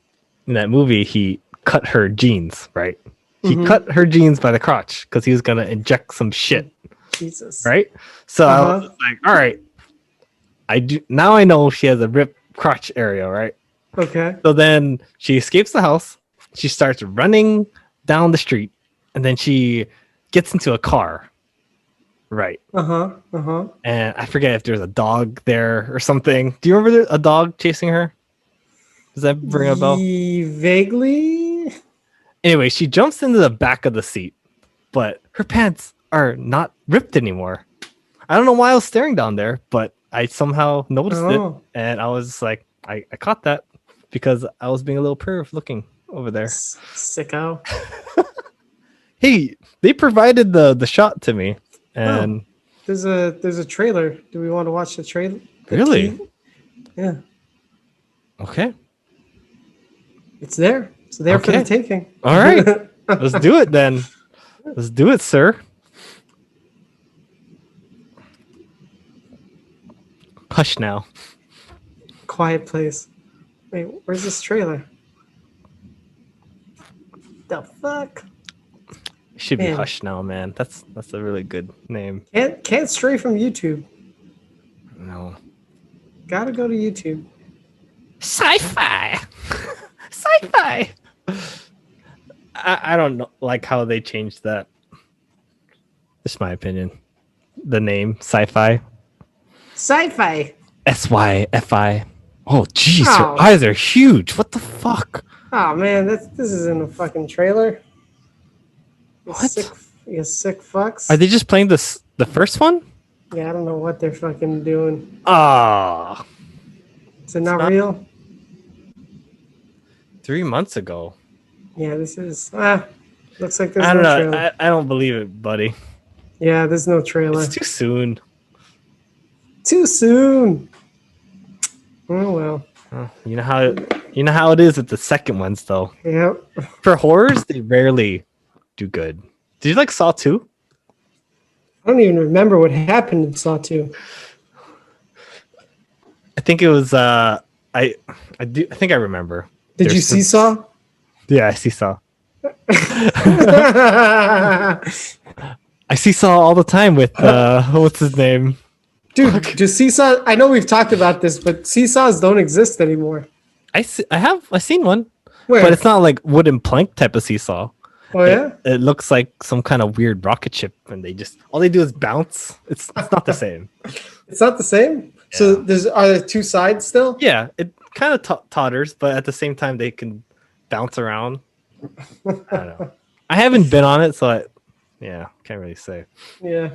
in that movie he cut her jeans, right? He cut her jeans by the crotch because he was gonna inject some shit, Jesus. right? So I was like, all right, I do now. I know she has a ripped crotch area, right? Okay. So then she escapes the house. She starts running down the street, and then she gets into a car, right? And I forget if there's a dog there or something. Do you remember a dog chasing her? Does that ring a bell? Vaguely. Anyway, she jumps into the back of the seat, but her pants are not ripped anymore. I don't know why I was staring down there, but I somehow noticed it, and I was like, I caught that because I was being a little perv looking over there. Sicko. Hey, they provided the shot to me, and There's a trailer. Do we want to watch the trailer? Really? Yeah. Okay. It's there. It's there for Okay. the taking. All right. Let's do it then. Let's do it, sir. Hush now. Quiet Place. Wait, where's this trailer? The fuck? It should be Man. Hush now, man. That's a really good name. Can't stray from YouTube. No. Gotta go to YouTube. Sci-fi. Sci-fi. I don't know, like how they changed that. Just my opinion. The name Sci-fi. Sci-fi. SYFI. Oh, jeez, Oh. your eyes are huge. What the fuck? Oh man, this isn't a fucking trailer. What? You sick fucks. Are they just playing the first one? Yeah, I don't know what they're fucking doing. Ah, Is it not not- real? 3 months ago. Yeah, this is. Looks like there's I no don't know. trailer. I don't believe it, buddy. Yeah, there's no trailer. It's too soon. Too soon. Oh well. You know how it is with the second ones, though. Yep. For horrors, they rarely do good. Did you like Saw 2? I don't even remember what happened in Saw 2. I think it was. I think I remember. Did you see Saw? Yeah, I see Saw. I see Saw all the time with what's his name? Dude, do seesaw? I know we've talked about this, but seesaws don't exist anymore. I've seen one, Where? but it's not like wooden plank type of seesaw. Oh yeah. It looks like some kind of weird rocket ship, and all they do is bounce. It's not the same. It's not the same. So are there two sides still? Yeah, it kind of totters, but at the same time they can bounce around. I don't know. I haven't been on it, so can't really say. Yeah.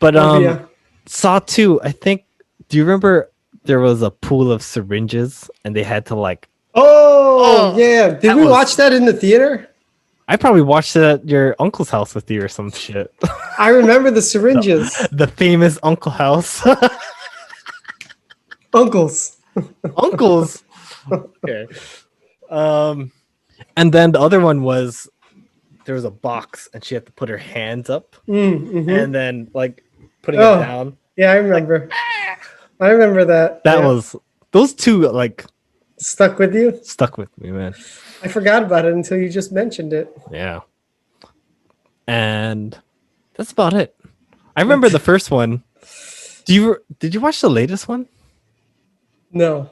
But yeah. Saw 2, I think. Do you remember there was a pool of syringes and they had to like? Oh yeah. Did we was- watch that in the theater? I probably watched it at your uncle's house with you or some shit. I remember the syringes. The famous uncle house. Uncles. Uncles. Okay. And then the other one was there was a box and she had to put her hands up and then like putting it down. Yeah, I remember. I remember that. That Yeah. was those two like stuck with you. stuck with me, man. I forgot about it until you just mentioned it. Yeah. And that's about it. I remember the first one. Did you watch the latest one? No.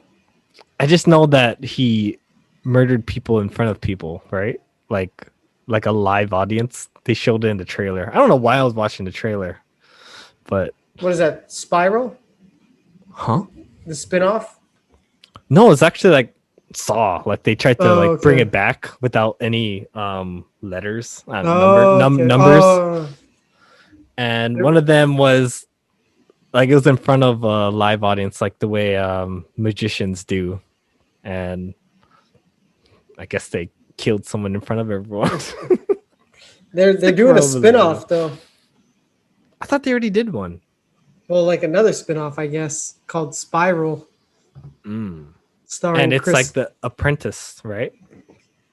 I just know that he murdered people in front of people, right? Like a live audience. They showed it in the trailer. I don't know why I was watching the trailer, but What is that? Spiral? The spin-off? no, it's actually like Saw. Like they tried to bring okay. it back without any letters, Okay. numbers. Oh. And one of them was like it was in front of a live audience, like the way magicians do, and I guess they killed someone in front of everyone. They're doing a spin-off though. I thought they already did one. Well, like another spin-off, I guess, called Spiral. Starring And it's Chris, like The Apprentice, right?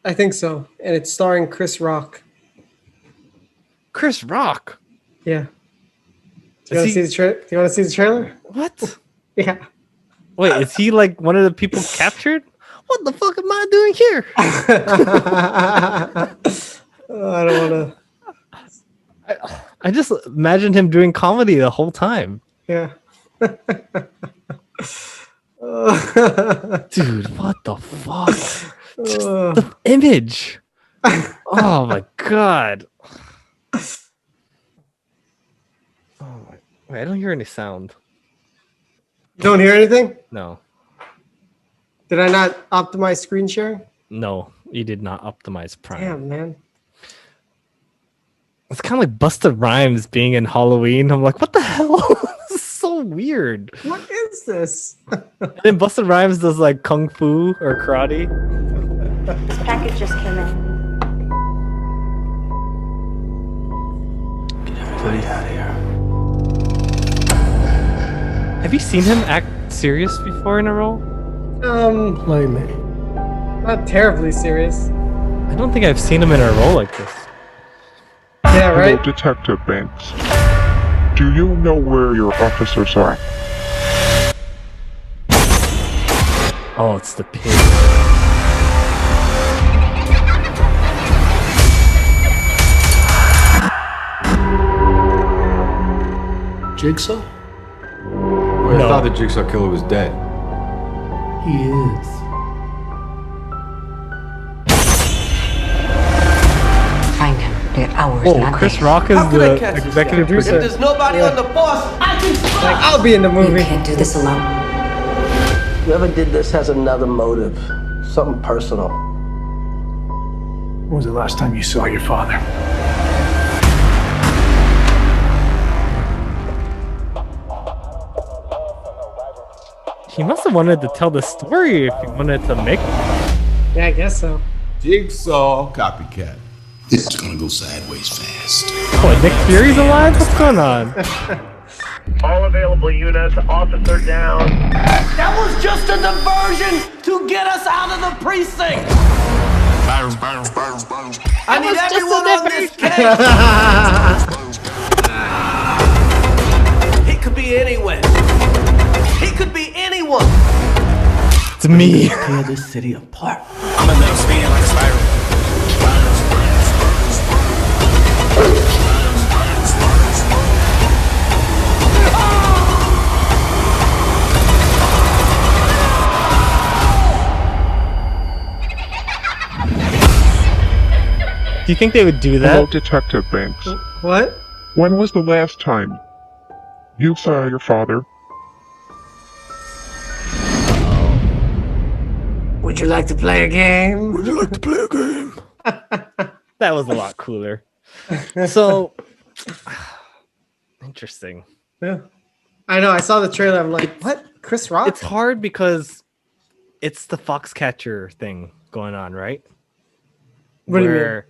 I think so. And it's starring Chris Rock. Chris Rock. Yeah. Do you want to see the trailer? What? Yeah. Wait, is he like one of the people captured? What the fuck am I doing here? I don't want to. I just imagined him doing comedy the whole time. Yeah. Dude, what the fuck? Just the image. Oh my god. Wait, I don't hear any sound. You don't hear anything? No. Did I not optimize screen sharing? No, you did not optimize Prime. Damn, man. It's kind of like Busta Rhymes being in Halloween. I'm like, what the hell? This is so weird. What is this? And then Busta Rhymes does like kung fu or karate. This package just came in. Get everybody out of here. Have you seen him act serious before in a role? Play me. Not terribly serious. I don't think I've seen him in a role like this. Yeah, Hello, right? Detective Banks. Do you know where your officers are? Oh, it's the pig. Jigsaw? Wait, No. I thought the Jigsaw Killer was dead. He is. They're ours, Whoa, not Chris theirs. Rock is How can I the catch this executive guy? producer. If there's nobody on the force, I can fly. Like, I'll be in the movie. You can't do this alone. Whoever did this has another motive, something personal. When was the last time you saw your father? He must have wanted to tell the story if he wanted to make. Yeah, I guess so. Jigsaw copycat. This is gonna go sideways fast. What, Nick Fury's alive? What's going on? All available units, officer down. That was just a diversion to get us out of the precinct. I need everyone on this case. He could be anywhere. He could be anyone. It's me. Tear this city apart. I'm gonna let him spin like a spiral. Do you think they would do Hello, that? Detective Banks. What? When was the last time you saw your father? Would you like to play a game? Would you like to play a game? That was a lot cooler. So interesting. Yeah. I know. I saw the trailer. I'm like, what? Chris Rock? It's hard because it's the Foxcatcher thing going on, right? What do you mean? Where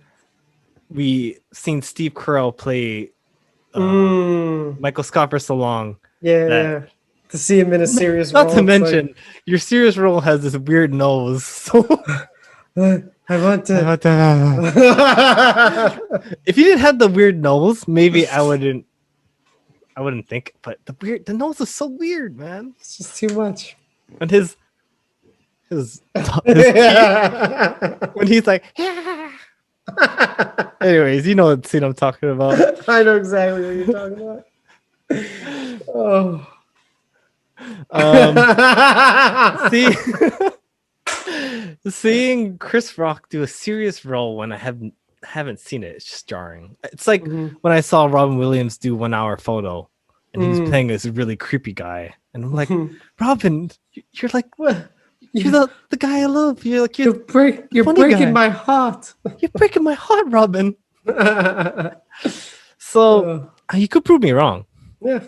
we seen Steve Carell play Michael Scott for so long. Yeah, that- yeah. To see him in a serious Not role. to it's mention, your serious role has this weird nose. So like, I want to. if you didn't have the weird nose, maybe I wouldn't think. But the nose is so weird, man. It's just too much. And his teeth, when he's like, anyways, you know what scene I'm talking about. I know exactly what you're talking about. Oh. Seeing Chris Rock do a serious role when I haven't seen it, it's just jarring. It's like when I saw Robin Williams do 1 Hour Photo, and he's playing this really creepy guy, and I'm like, Robin, you're like, what? You're the guy I love. You're like, you're breaking my heart. You're breaking my heart, Robin. So you could prove me wrong. Yeah.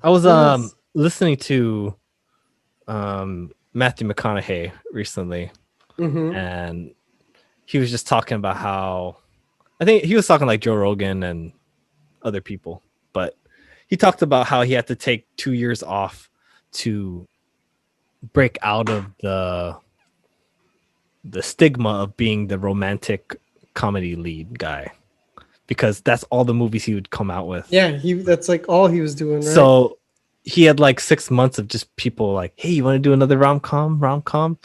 I was listening to Matthew McConaughey recently, and he was just talking about how I think he was talking like Joe Rogan and other people, but he talked about how he had to take 2 years off to break out of the stigma of being the romantic comedy lead guy, because that's all the movies he would come out with. Yeah, that's like all he was doing, right? So he had like 6 months of just people like, hey, you want to do another rom-com?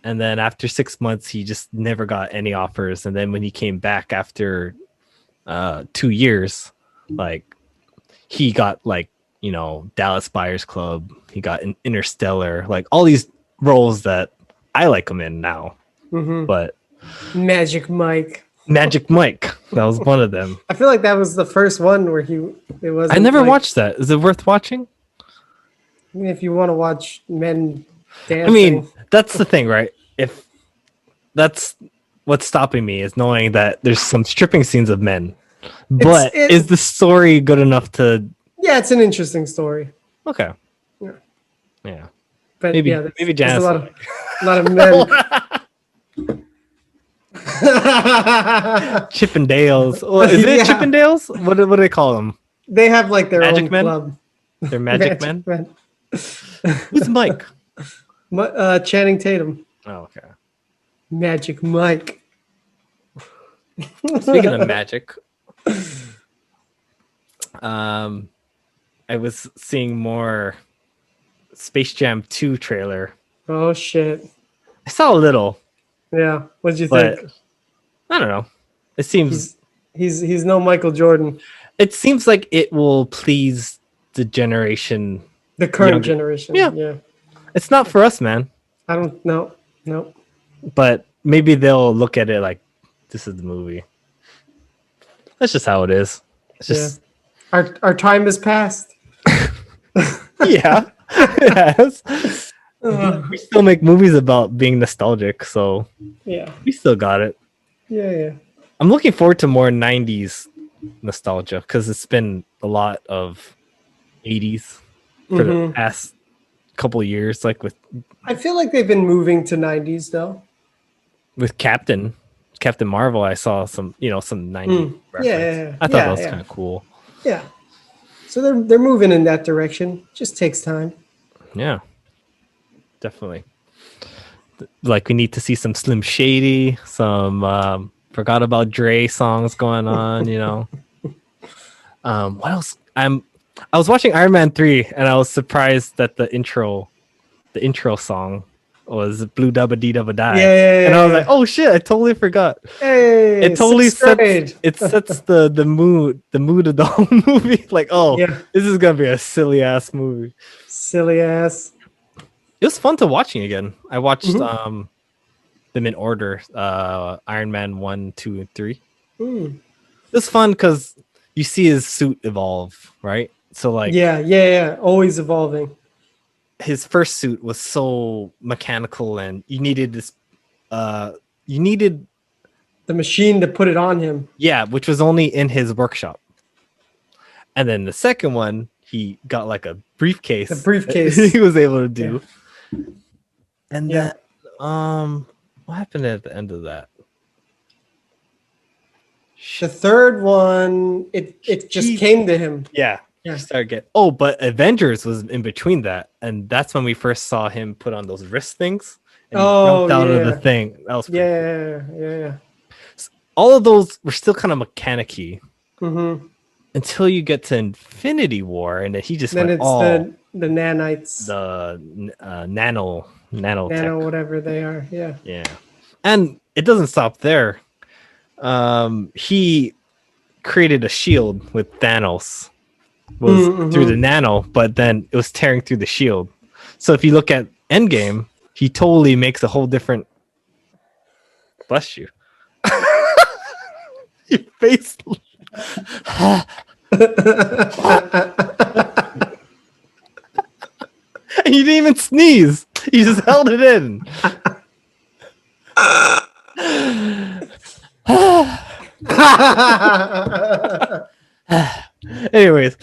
And then after 6 months, he just never got any offers. And then when he came back after 2 years, like he got like, you know, Dallas Buyers Club. He got an Interstellar, like all these roles that I like him in now. But Magic Mike. That was one of them. I feel like that was the first one where it was. I never watched that. Is it worth watching? I mean, if you want to watch men dancing. I mean, that's the thing, right? If that's what's stopping me is knowing that there's some stripping scenes of men. But is the story good enough to? Yeah, it's an interesting story. Okay. Yeah. But maybe yeah, maybe there's Janice. a lot of men. Chippendales. Well, is it Chippendales? What do they call them? They have like their Magic own men? club. They're magic men. Who's Mike? Channing Tatum. Oh, okay. Magic Mike. Speaking of magic, I was seeing more Space Jam 2 trailer. Oh shit! I saw a little. Yeah, what'd you but think? I don't know. It seems he's no Michael Jordan. It seems like it will please the generation, the current generation. Yeah. It's not for us, man. I don't know. No. But maybe they'll look at it like this is the movie. That's just how it is. It's just Our time has passed. yeah. Yes. We still make movies about being nostalgic, so Yeah. we still got it. Yeah. I'm looking forward to more 90s nostalgia because it's been a lot of 80s for the past couple of years, like with I feel like they've been moving to 90s though. Captain Marvel. I saw some 90s reference. Yeah. I thought that was kind of cool. Yeah. So they're moving in that direction. Just takes time. Yeah, definitely. Like we need to see some Slim Shady, some Forgot About Dre songs going on. What else? I was watching Iron Man 3 and I was surprised that the intro song was Blue Dubba Dee Dubba Die. Yeah. And I was like, oh shit, I totally forgot. Hey, it totally sets the mood of the whole movie. Like, this is gonna be a silly ass movie. Silly ass. It was fun to watching again. I watched them in order. Iron Man 1, 2, and 3. It was fun because you see his suit evolve, right? So like yeah. Always evolving. His first suit was so mechanical and you needed you needed the machine to put it on him. Yeah, which was only in his workshop. And then the second one, he got like a briefcase. The briefcase he was able to do. And then what happened at the end of that? The third one, it just came to him. Yeah. But Avengers was in between that, and that's when we first saw him put on those wrist things and jumped out of the thing. That was yeah. All of those were still kind of mechanic-y Mm-hmm. until you get to Infinity War, and then he just then went it's all the nanites, the nano whatever they are. Yeah, and it doesn't stop there. He created a shield with Thanos. Through the nano, but then it was tearing through the shield. So if you look at Endgame, he totally makes a whole different. Bless you. Your face. He didn't even sneeze. He just held it in. Anyways,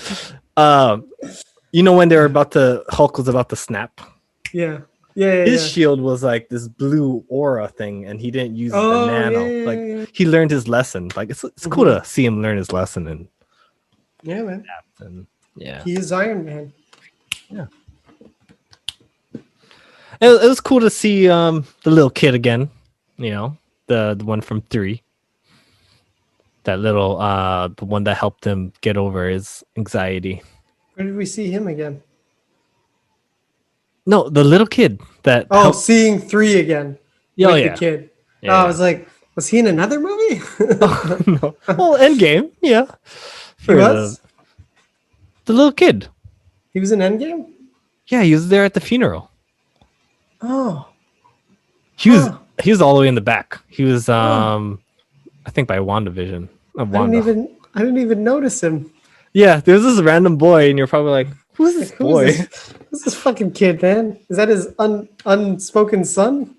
when they were Hulk was about to snap. Yeah. His shield was like this blue aura thing, and he didn't use the nano. He learned his lesson. Like it's cool to see him learn his lesson and man. And, he is Iron Man. Yeah. It was cool to see the little kid again. The one from 3. That little the one that helped him get over his anxiety. Where did we see him again? No, the little kid that seeing 3 again. The kid. I was like, was he in another movie? No. Well, Endgame, yeah. He was? The little kid. He was in Endgame? Yeah, he was there at the funeral. Oh. He was all the way in the back. He was I think by WandaVision. I didn't even notice him. Yeah, there's this random boy, and you're probably like, who's this boy? Who's this fucking kid, man? Is that his unspoken son?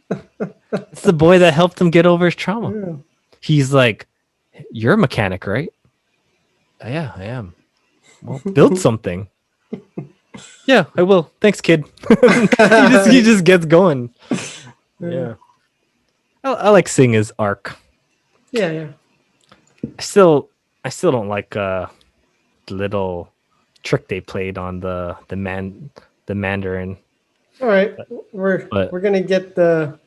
It's the boy that helped him get over his trauma. Yeah. He's like, you're a mechanic, right? Yeah, I am. Well, build something. Yeah, I will. Thanks, kid. he just gets going. Yeah. I like seeing his arc. Yeah. I still don't like the little trick they played on the Mandarin. All right, we're gonna get the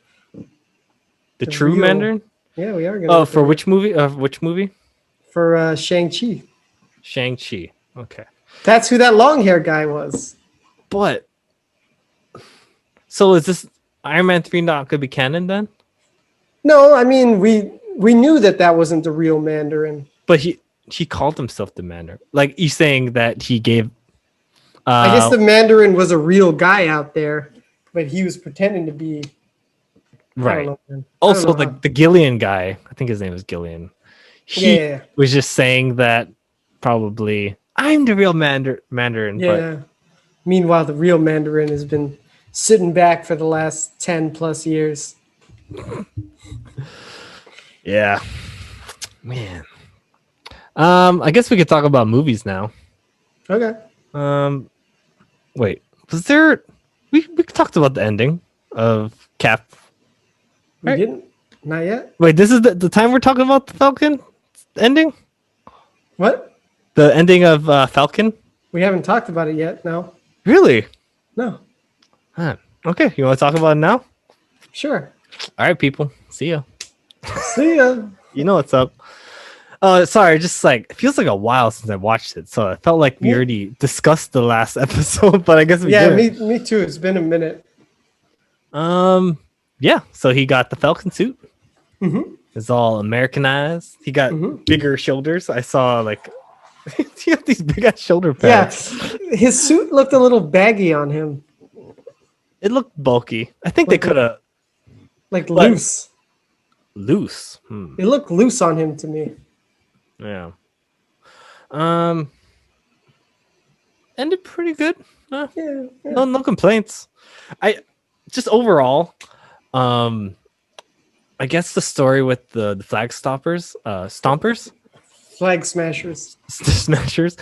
true real, Mandarin. Yeah, we are gonna. Oh, for which movie? Which movie? For Shang-Chi. Shang-Chi. Okay. That's who that long hair guy was. But so is this Iron Man 3 not gonna be canon then? No, I mean we knew that wasn't the real Mandarin. But he called himself the Mandarin. Like he's saying that he gave. I guess the Mandarin was a real guy out there, but he was pretending to be. Right. Also, the Gillian guy, I think his name is Gillian. he Yeah. was just saying that probably I'm the real Mandarin. Yeah. Meanwhile, the real Mandarin has been sitting back for the last 10 plus years. Yeah, man. I guess we could talk about movies now. Okay. Wait, was there? We talked about the ending of Cap. We Right. didn't? Not yet? Wait, this is the time we're talking about the Falcon ending. What? The ending of Falcon. We haven't talked about it yet, no. Really? No. Huh. Okay, you want to talk about it now? Sure. All right, people. See ya. See ya. You know what's up. Sorry, just like it feels like a while since I watched it, so I felt like we already discussed the last episode, but I guess we did. me too. It's been a minute. Yeah. So he got the Falcon suit. Mm-hmm. It's all Americanized. He got bigger shoulders. I saw like he got these big ass shoulder pads. Yeah, his suit looked a little baggy on him. It looked bulky. I think they could have like loose. Loose. It looked loose on him to me. Yeah. Ended pretty good. Yeah. No complaints. I just overall, I guess the story with the flag stompers, Flag smashers. smashers,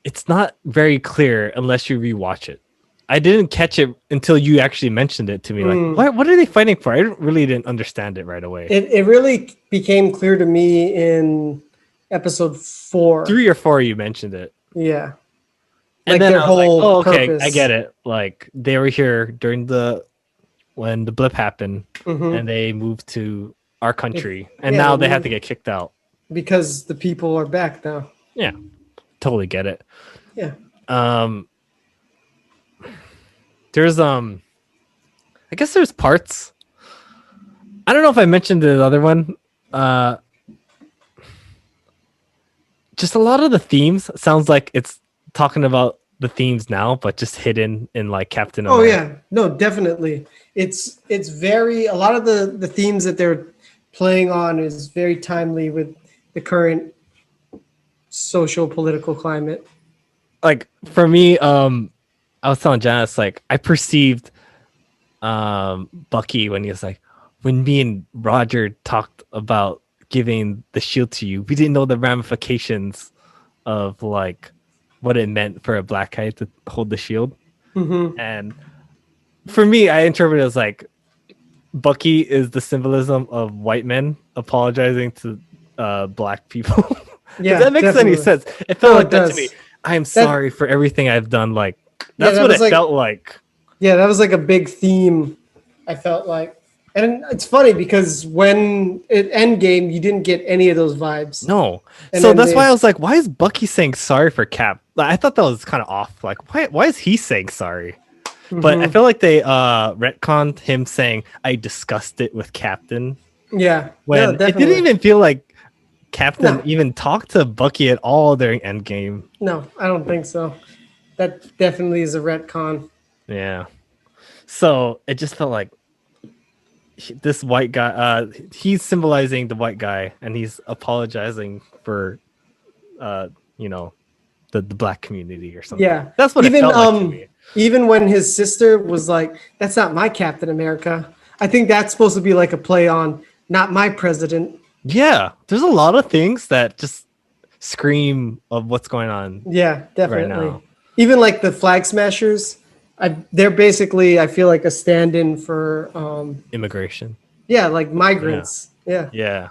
it's not very clear unless you rewatch it. I didn't catch it until you actually mentioned it to me. Like, what are they fighting for? I really didn't understand it right away. It really became clear to me in episod 4. 3 or 4, you mentioned it. Yeah. And like then their I was like, whole oh, okay, purpose. I get it. Like they were here during when the blip happened, and they moved to our country, and now they have to get kicked out because the people are back now. Yeah, totally get it. Yeah. There's I guess there's parts. I don't know if I mentioned the other one. Just a lot of the themes sounds like it's talking about the themes now, but just hidden in like Captain America. Oh yeah, no, definitely. It's very a lot of the themes that they're playing on is very timely with the current social political climate. Like for me, I was telling Janice, like I perceived Bucky when he was like, when me and Roger talked about giving the shield to you, we didn't know the ramifications of like what it meant for a black guy to hold the shield. And for me, I interpret it as like Bucky is the symbolism of white men apologizing to black people. Yeah, that makes definitely. any sense. It felt like that does. to me. I am sorry for everything I've done. Like that's that what was it like- felt like. Yeah, that was like a big theme, I felt like. And it's funny because when it Endgame, you didn't get any of those vibes. No. And So then that's why I was like, why is Bucky saying sorry for Cap? Like, I thought that was kind of off. Like, why is he saying sorry? But I feel like they retconned him saying, I discussed it with Captain. Yeah. When no, it definitely. didn't even feel like Captain No. even talked to Bucky at all during Endgame. No, I don't think so. That definitely is a retcon. Yeah. So it just felt like this white guy, he's symbolizing the white guy and he's apologizing for, the black community or something. Yeah. That's what even, it felt like to me. Even when his sister was like, that's not my Captain America. I think that's supposed to be like a play on not my president. Yeah. There's a lot of things that just scream of what's going on. Yeah, definitely. now. Even like the flag smashers, they're basically, I feel like a stand-in for Immigration. like migrants. Yeah. Yeah.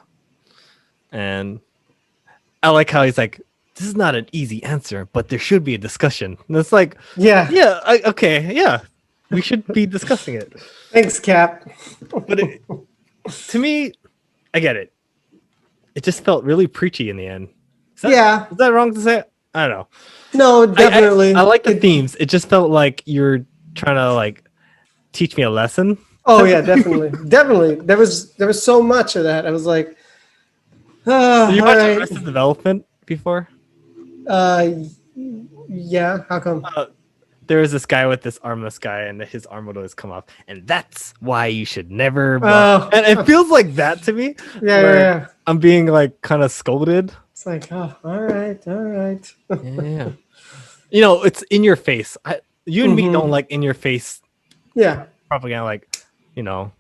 And I like how he's like, this is not an easy answer, but there should be a discussion. And it's like, Yeah. okay, yeah. We should be discussing it. Thanks, Cap. But to me, I get it. It just felt really preachy in the end. Is that wrong to say? I don't know. No, definitely. I like the themes. It just felt like you're trying to like teach me a lesson. Oh yeah, definitely. Definitely. There was so much of that. I was like, Did you all watch right. Arrested Development before? Yeah, how come? there was this guy with this armless guy, and his arm would always come off, and that's why you should never. And it feels like that to me. Yeah. I'm being like kind of scolded. It's like, oh, all right. Yeah. You know, it's in your face. You and me don't like in your face. Yeah. Propaganda, like, you know,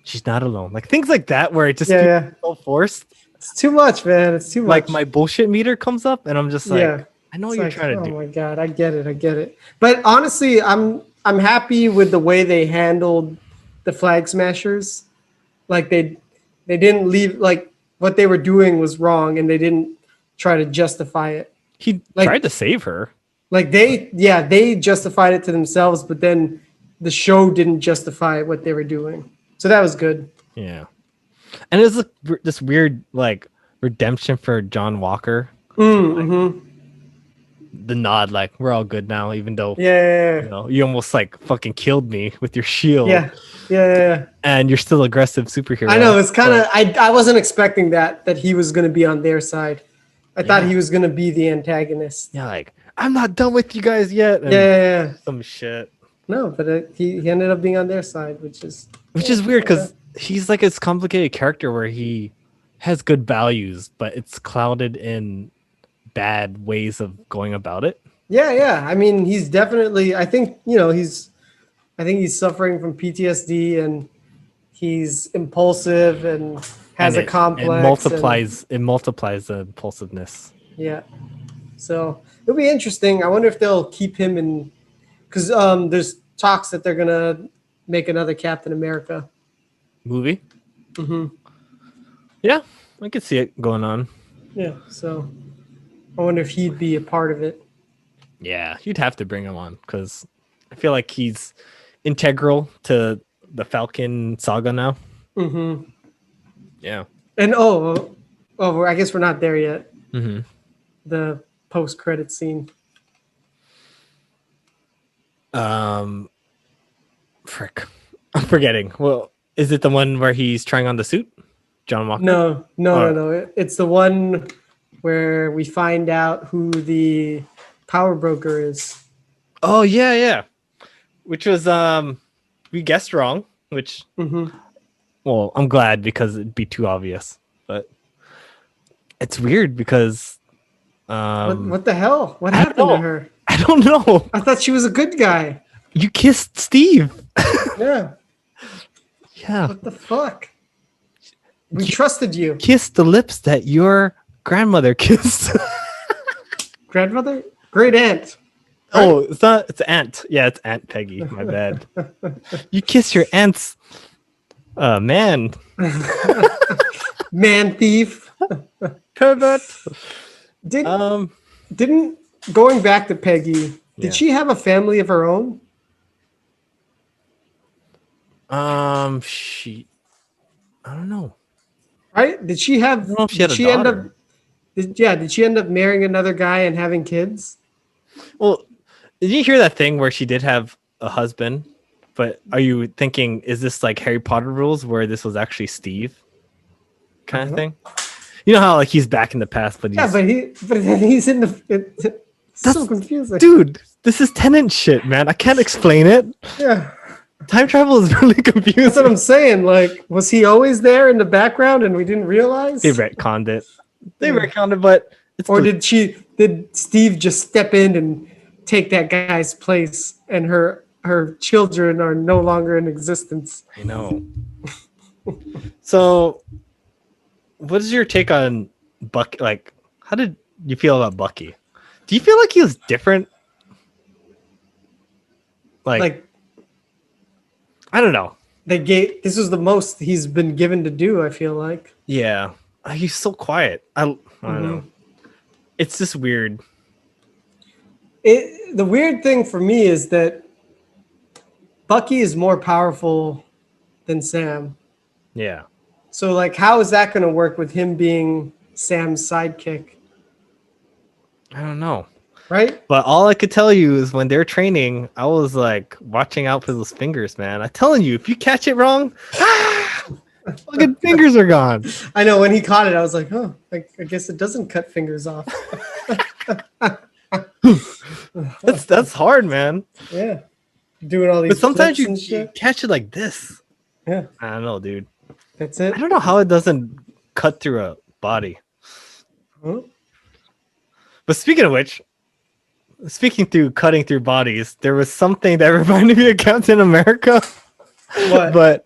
she's not alone. Like things like that, where it just feels so forced. It's too much, man. It's too much. Like my bullshit meter comes up, and I'm just like, I know what you're trying to do. Oh my god, I get it. But honestly, I'm happy with the way they handled the Flag Smashers. Like they didn't leave, like what they were doing was wrong, and they didn't try to justify it. He tried to save her. Like they justified it to themselves, but then the show didn't justify what they were doing. So that was good. Yeah. And it was this weird like redemption for John Walker. Mm-hmm. The nod, like we're all good now, even though you know, you almost like fucking killed me with your shield. Yeah. And you're still aggressive superhero. I know, it's kind of I wasn't expecting that he was going to be on their side. I thought he was going to be the antagonist. Yeah, like I'm not done with you guys yet. And some shit. No, but he ended up being on their side, which is weird because he's like this complicated character where he has good values, but it's clouded in bad ways of going about it. Yeah. I mean, he's definitely. I think he's suffering from PTSD, and he's impulsive and has a complex. It multiplies the impulsiveness. Yeah. So it'll be interesting. I wonder if they'll keep him in, because there's talks that they're gonna make another Captain America movie. Mm-hmm. Yeah, I could see it going on. Yeah. So I wonder if he'd be a part of it. Yeah, you'd have to bring him on because I feel like he's integral to the Falcon saga now. Mm-hmm. Yeah. And I guess we're not there yet. Mm-hmm. The post-credit scene. Frick, I'm forgetting. Well, is it the one where he's trying on the suit, John Walker? No. It's the one where we find out who the power broker is. Oh yeah. Which was we guessed wrong. Which well, I'm glad because it'd be too obvious. But it's weird because what the hell? What happened to her? I don't know. I thought she was a good guy. You kissed Steve. Yeah. Yeah. What the fuck? We trusted you. Kissed the lips that your grandmother kissed. Grandmother? Great aunt. Oh, it's not. It's aunt. Yeah, it's Aunt Peggy. My bad. You kiss your aunt's man. Man thief. Pervert. Didn't going back to Peggy, did she have a family of her own? I don't know. Right? Did she have? I don't know if she had a daughter. Did she end up marrying another guy and having kids? Well, did you hear that thing where she did have a husband? But are you thinking, is this like Harry Potter rules where this was actually Steve kind of thing? You know how like he's back in the past, but he's in the. That's so confusing, dude. This is Tenant shit, man. I can't explain it. Yeah, time travel is really confusing. That's what I'm saying. Like, was he always there in the background and we didn't realize? They retconned it. But did Steve just step in and take that guy's place, and her children are no longer in existence? I know. So, what is your take on Bucky? Like, how did you feel about Bucky? Do you feel like he was different? Like I don't know. This was the most he's been given to do, I feel like. Yeah. He's so quiet. I don't know. It's just weird. The weird thing for me is that Bucky is more powerful than Sam. Yeah. So, like, how is that going to work with him being Sam's sidekick? I don't know. Right? But all I could tell you is when they're training, I was like watching out for those fingers, man. I'm telling you, if you catch it wrong, fucking fingers are gone. I know, when he caught it, I was like, oh, I guess it doesn't cut fingers off. That's hard, man. Yeah. Doing all these But sometimes flips and you shit. catch it like this. Yeah. I don't know, dude. That's it. I don't know how it doesn't cut through a body. Huh? But speaking of which, cutting through bodies, there was something that reminded me of Captain America. What? But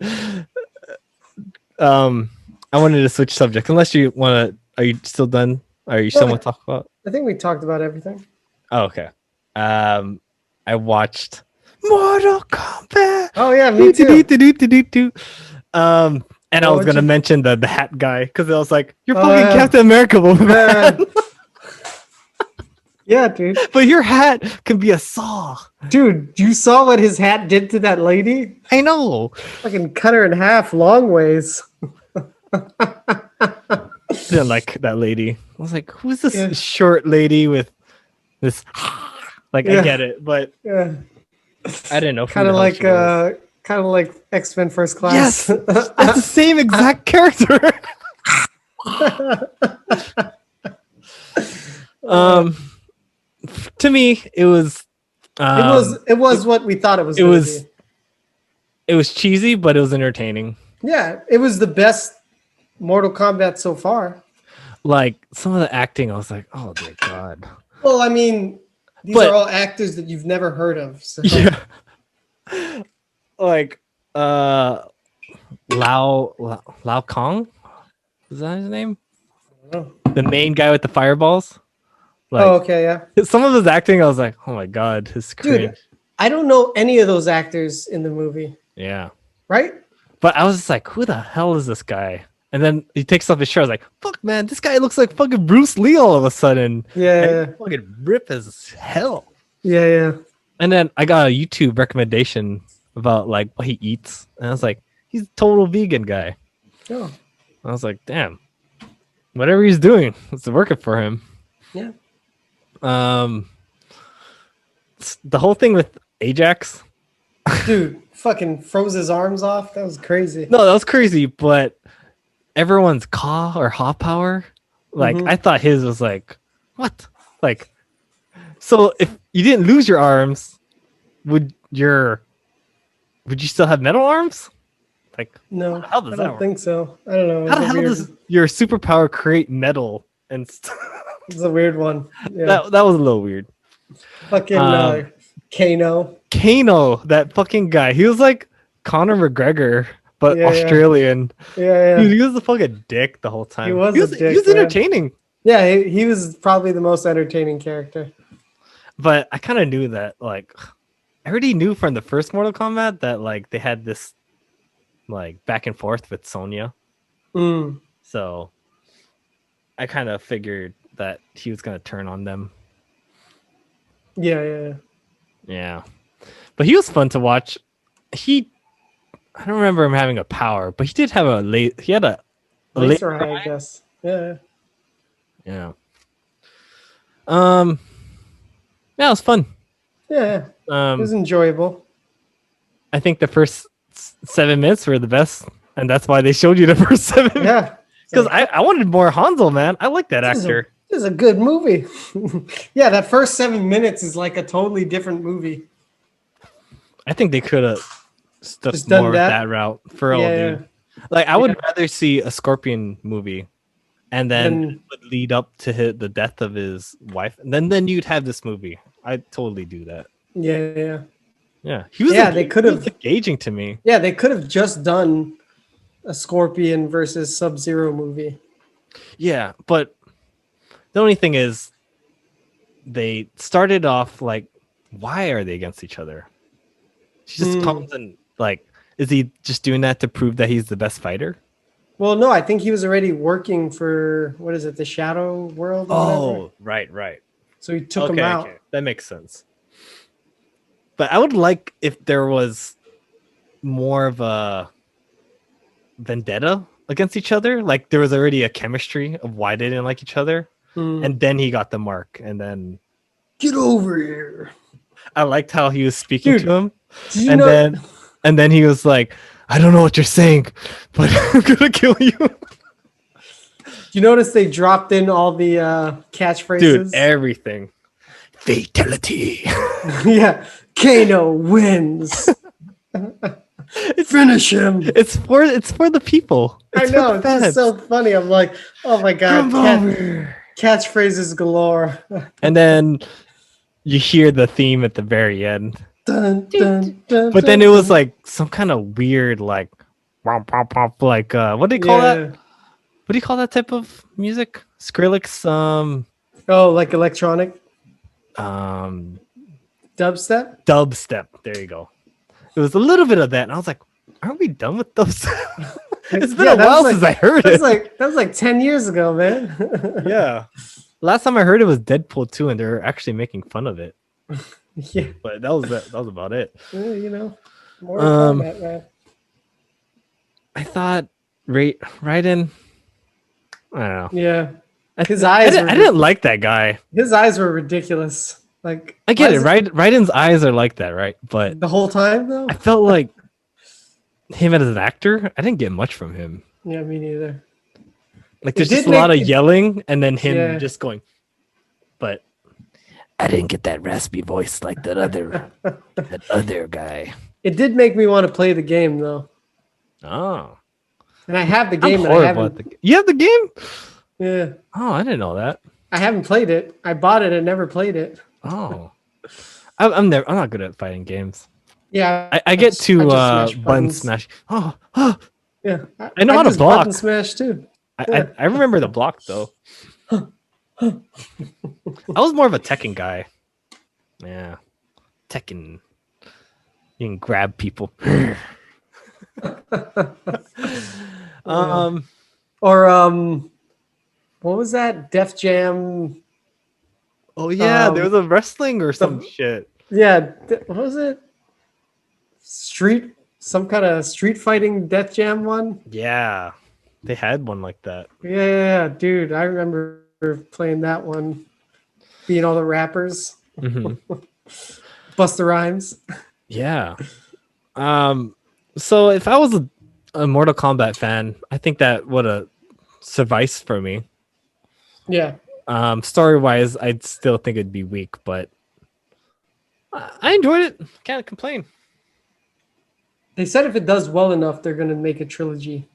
I wanted to switch subject. Unless you want to, are you still done? Are you still want to talk about? I think we talked about everything. Oh, okay. I watched Mortal Kombat. Oh yeah, me too. And I was gonna mention the hat guy because I was like, "You're fucking Captain America, man." Yeah, dude. But your hat can be a saw. Dude, you saw what his hat did to that lady? I know. Fucking cut her in half long ways. Didn't like that lady. I was like, "Who's this short lady with this?" Like, I get it, but yeah, I didn't know. Kind of like X-Men First Class. Yes, that's the same exact character. To me, it was. It was what we thought it was. It was cheesy, but it was entertaining. Yeah, it was the best Mortal Kombat so far. Like some of the acting, I was like, "Oh dear God." Well, I mean, these are all actors that you've never heard of. So. Yeah. Like Lao Kong, is that his name? The main guy with the fireballs. Like, oh, okay, yeah. Some of his acting, I was like, "Oh my God, his cringe." Dude, I don't know any of those actors in the movie. Yeah. Right? But I was just like, "Who the hell is this guy?" And then he takes off his shirt. I was like, "Fuck, man, this guy looks like fucking Bruce Lee all of a sudden." Yeah. Fucking rip as hell. Yeah, yeah. And then I got a YouTube recommendation about like what he eats, and I was like, "He's a total vegan guy." Oh. I was like, "Damn, whatever he's doing, it's working for him." Yeah. The whole thing with Ajax, dude, fucking froze his arms off. That was crazy. No, that was crazy. But everyone's Ka or Ha power, like I thought his was like what, like. So if you didn't lose your arms, would you still have metal arms? Like no, how does I that don't work? think so. I don't know. How the hell does your superpower create metal and stuff? It's a weird one. Yeah. That was a little weird. Fucking Kano. Kano, that fucking guy. He was like Conor McGregor, but Australian. Yeah. Dude, he was a fucking dick the whole time. He was a dick, he was entertaining. Yeah, he was probably the most entertaining character. But I kind of knew that, like, I already knew from the first Mortal Kombat that, like, they had this, like, back and forth with Sonya. So I kind of figured that he was going to turn on them. Yeah. But he was fun to watch. I don't remember him having a power, but he did have a laser eye, I guess. Yeah. Yeah, it was fun. Yeah. It was enjoyable. I think the first 7 minutes were the best, and that's why they showed you the first 7 minutes. Yeah. Because I wanted more Hanzo, man. I like that actor. This is a good movie. Yeah, that first 7 minutes is like a totally different movie. I think they could have stuffed Just done more that? of that route for real, dude. Like, I would rather see a Scorpion movie, and then it would lead up to the death of his wife, and then you'd have this movie. I'd totally do that. Yeah. He was. They could have engaging to me. Yeah, they could have just done a Scorpion versus Sub-Zero movie. Yeah, but the only thing is, they started off like, why are they against each other? She just comes and like, is he just doing that to prove that he's the best fighter? Well, no, I think he was already working for what is it, the Shadow World? Or whatever. Right. So he took him out. Okay. That makes sense. But I would like if there was more of a vendetta against each other. Like there was already a chemistry of why they didn't like each other. And then he got the mark. And then get over here. I liked how he was speaking to him. And then he was like, I don't know what you're saying, but I'm gonna kill you. You notice they dropped in all the catchphrases? Dude, everything. Fatality. Yeah, Kano wins. Finish him. It's for the people. I It's know, for the it's just fans. so funny. I'm like, oh my god, catchphrases galore. And then you hear the theme at the very end. Dun, dun, dun, But then dun, it was dun. like some kind of weird, like, like what do you call that? What do you call that type of music? Skrillex, Oh, like electronic dubstep. dubstep. There you go. It was a little bit of that, and I was like, "Aren't we done with those?" It's been Yeah, a that while was since I heard That it. was like 10 years ago, man. Yeah, last time I heard it was Deadpool 2, and they're actually making fun of it. Yeah, But that was about it. you know, more Kombat, man. I thought Raiden. I don't know. Yeah, I I didn't like that guy. His eyes were ridiculous. Like I get why it, is right? Raiden's eyes are like that, right? But The whole time though. I felt like him as an actor, I didn't get much from him. Yeah, me neither. Like It there's just did a lot of make- yelling and then him Yeah. just going. But I didn't get that raspy voice like that other guy. It did make me want to play the game though, Oh. and I have the I'm game. And I horrible haven't. at the You have the game? Yeah, Oh, I didn't know that. I haven't played it. I bought it and never played it. Oh. I'm not good at fighting games. Yeah, I get just- to I just smash button buttons. smash. Oh, Yeah, I know how to just block. button smash too. I remember the block though. I was more of a Tekken guy. Yeah. Tekken. You can grab people. Or what was that? Def Jam. Oh yeah, there was a wrestling or some shit. Yeah, what was it? Some kind of street fighting Death Jam one. Yeah. They had one like that. Yeah, dude, I remember playing that one, being all the rappers, Busta Rhymes. Yeah. So if I was a Mortal Kombat fan, I think that would have sufficed for me. Yeah, Story wise, I'd still think it'd be weak, but I enjoyed it. Can't complain. they said if it does well enough, they're gonna make a trilogy.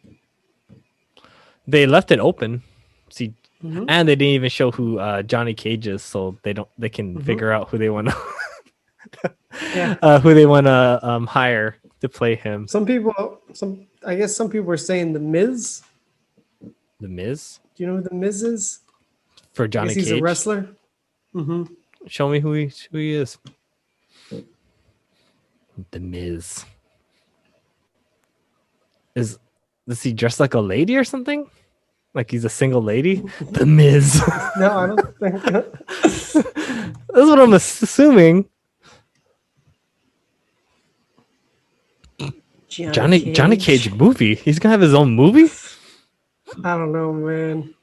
They left it open. See, and they didn't even show who Johnny Cage is, so they can figure out who they want to hire to play him. I guess some people were saying the Miz. The Miz Do you know who the Miz is? for I Johnny guess he's Cage. a wrestler. Show me who he is. The Miz. Is he dressed like a lady or something? Like he's a single lady? The Miz. No, I don't think. That's what I'm assuming. Johnny Cage movie. He's gonna have his own movie. I don't know, man.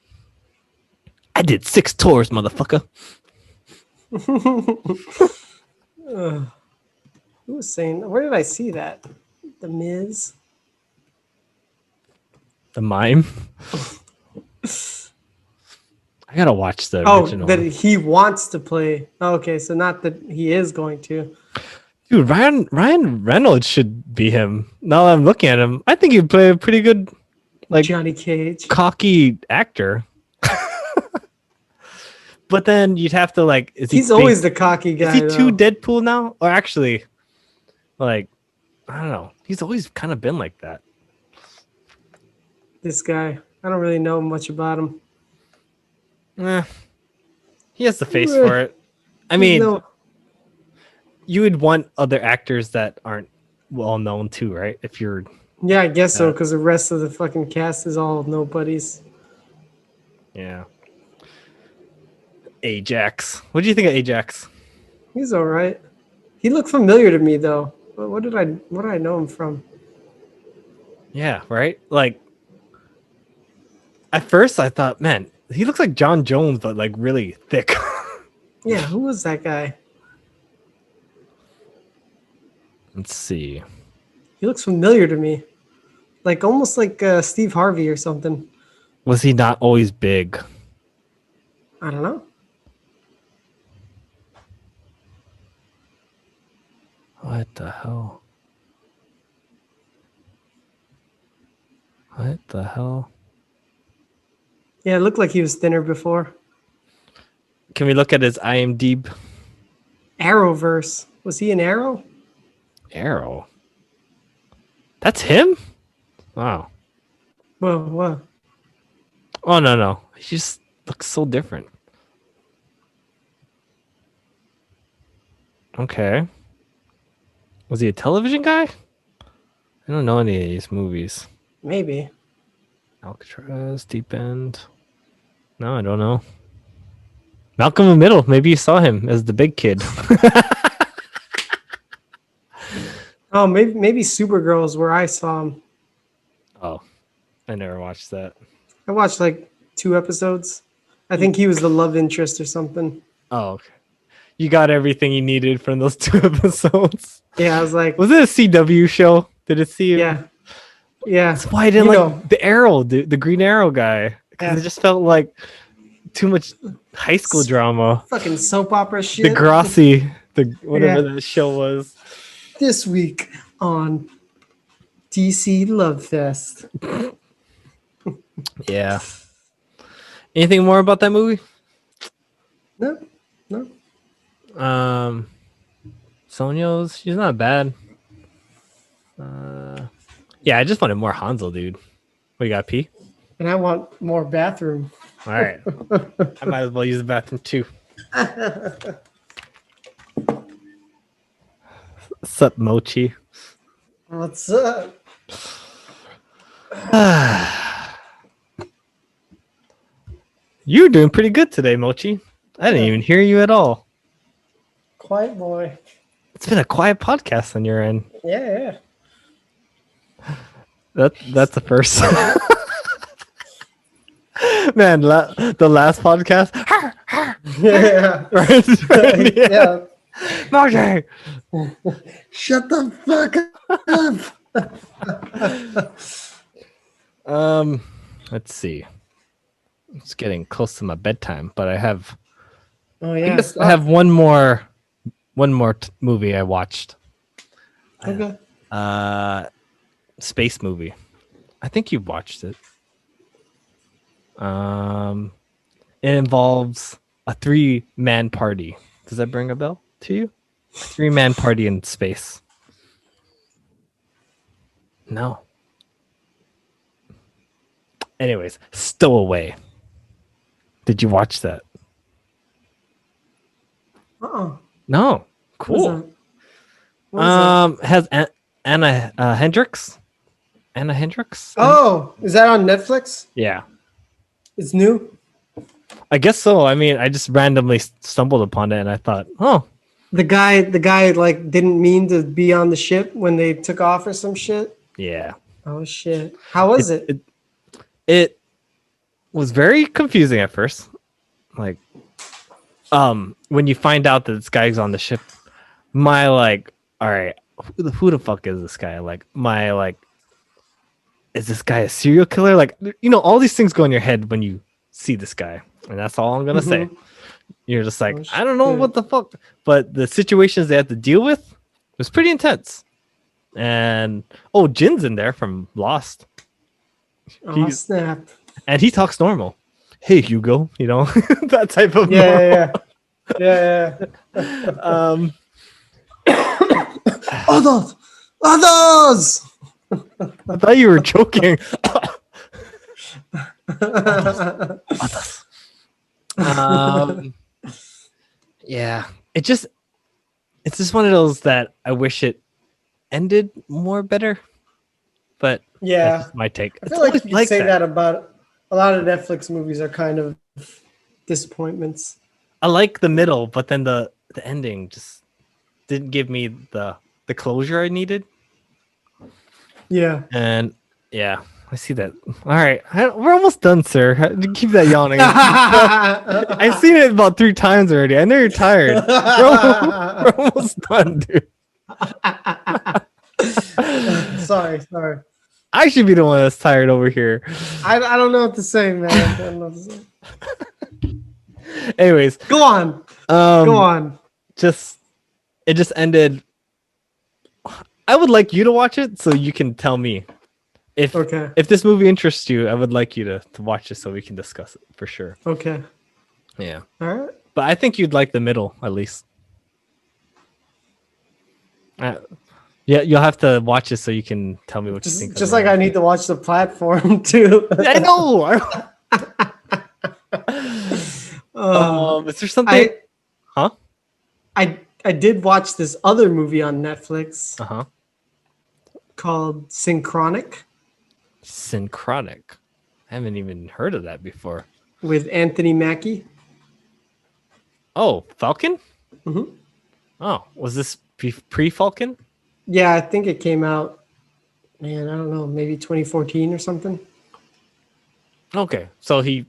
I did 6 tours, motherfucker. Who was saying? Where did I see that? The Miz. The mime. I gotta watch the original. That he wants to play. Okay, so not that he is going to. Dude, Ryan Reynolds should be him. Now that I'm looking at him, I think he'd play a pretty good, like Johnny Cage, cocky actor. But then you'd have to like. He's always the cocky guy. Is he too Deadpool now? Or actually, like, I don't know. He's always kind of been like that. This guy, I don't really know much about him. He has the face for it. I mean, No. you would want other actors that aren't well known too, right? If you're Yeah, I guess so, because the rest of the fucking cast is all nobodies. Yeah. Ajax. What do you think of Ajax? He's all right. He looked familiar to me though. What did I know him from? Yeah, right? Like at first I thought, man, he looks like John Jones, but like really thick. Yeah, who was that guy? Let's see. He looks familiar to me. Like almost like Steve Harvey or something. Was he not always big? I don't know. What the hell? What the hell? Yeah, it looked like he was thinner before. Can we look at his IMDb? Arrowverse. Was he an Arrow? Arrow. That's him? Wow. Whoa, what? Oh no. He just looks so different. Okay. Was he a television guy? I don't know any of these movies. Maybe. Alcatraz, Deep End. No, I don't know. Malcolm in the Middle. Maybe you saw him as the big kid. Oh, maybe Supergirl is where I saw him. Oh, I never watched that. I watched like 2 episodes. I think he was the love interest or something. Oh, okay. You got everything you needed from those 2 episodes. Yeah, I was like, was it a CW show? Did it see? Yeah. That's why I didn't like the Arrow, the Green Arrow guy. Because it just felt like too much high school drama. Fucking soap opera shit. The Grossi, whatever that show was. This week on DC Love Fest. Yeah. Anything more about that movie? No. Sonyo's, she's not bad. Yeah, I just wanted more Hanzo, dude. What, you got pee? And I want more bathroom. All right. I might as well use the bathroom too. What's up, Mochi? What's up? You're doing pretty good today, Mochi. I didn't even hear you at all. Quiet boy. It's been a quiet podcast on your end. Yeah. That's the first. Man, the last podcast. Yeah. Right? Yeah. Mochi! Shut the fuck up. Let's see. It's getting close to my bedtime, but I have. Oh yeah. I have one more movie I watched. Okay. Space movie. I think you've watched it. It involves a 3-man party. Does that ring a bell to you? A 3-man party in space. No. Anyways, Stowaway. Did you watch that? No. Cool. Has Anna Hendricks? Anna Hendricks? Oh, is that on Netflix? Yeah. It's new? I guess so. I mean, I just randomly stumbled upon it and I thought, oh. The guy like didn't mean to be on the ship when they took off or some shit? Yeah. Oh shit. How was it? It was very confusing at first. Like, when you find out that this guy's on the ship, my like, all right, who the fuck is this guy? Like, my like, is this guy a serial killer? Like, you know, all these things go in your head when you see this guy, and that's all I'm gonna say. You're just like, I don't know what the fuck, but the situations they had to deal with was pretty intense. And Jin's in there from Lost. Oh snap! And he talks normal. Hey Hugo, you know that type of yeah. Others. I thought you were joking. Yeah, it's just one of those that I wish it ended more better. But yeah, that's just my take. I feel like you could say that about a lot of Netflix movies are kind of disappointments. I like the middle, but then the ending just didn't give me the closure I needed. Yeah. And yeah, I see that. All right. We're almost done, sir. Keep that yawning. I've seen it about 3 times already. I know you're tired. We're almost done, dude. Sorry. I should be the one that's tired over here. I don't know what to say, man. I don't know what to say. Anyways, go on. It just ended I would like you to watch it so you can tell me if this movie interests you. I would like you to watch it so we can discuss it for sure. Okay. Yeah. All right. But I think you'd like the middle at least. Yeah, you'll have to watch it so you can tell me what you think. Just like I need to watch the platform too. I know. Is there something? I did watch this other movie on Netflix. Called Synchronic. Synchronic. I haven't even heard of that before. With Anthony Mackie. Oh, Falcon? Mm-hmm. Oh, was this pre-Falcon? Yeah, I think it came out, man, I don't know, maybe 2014 or something. Okay, so he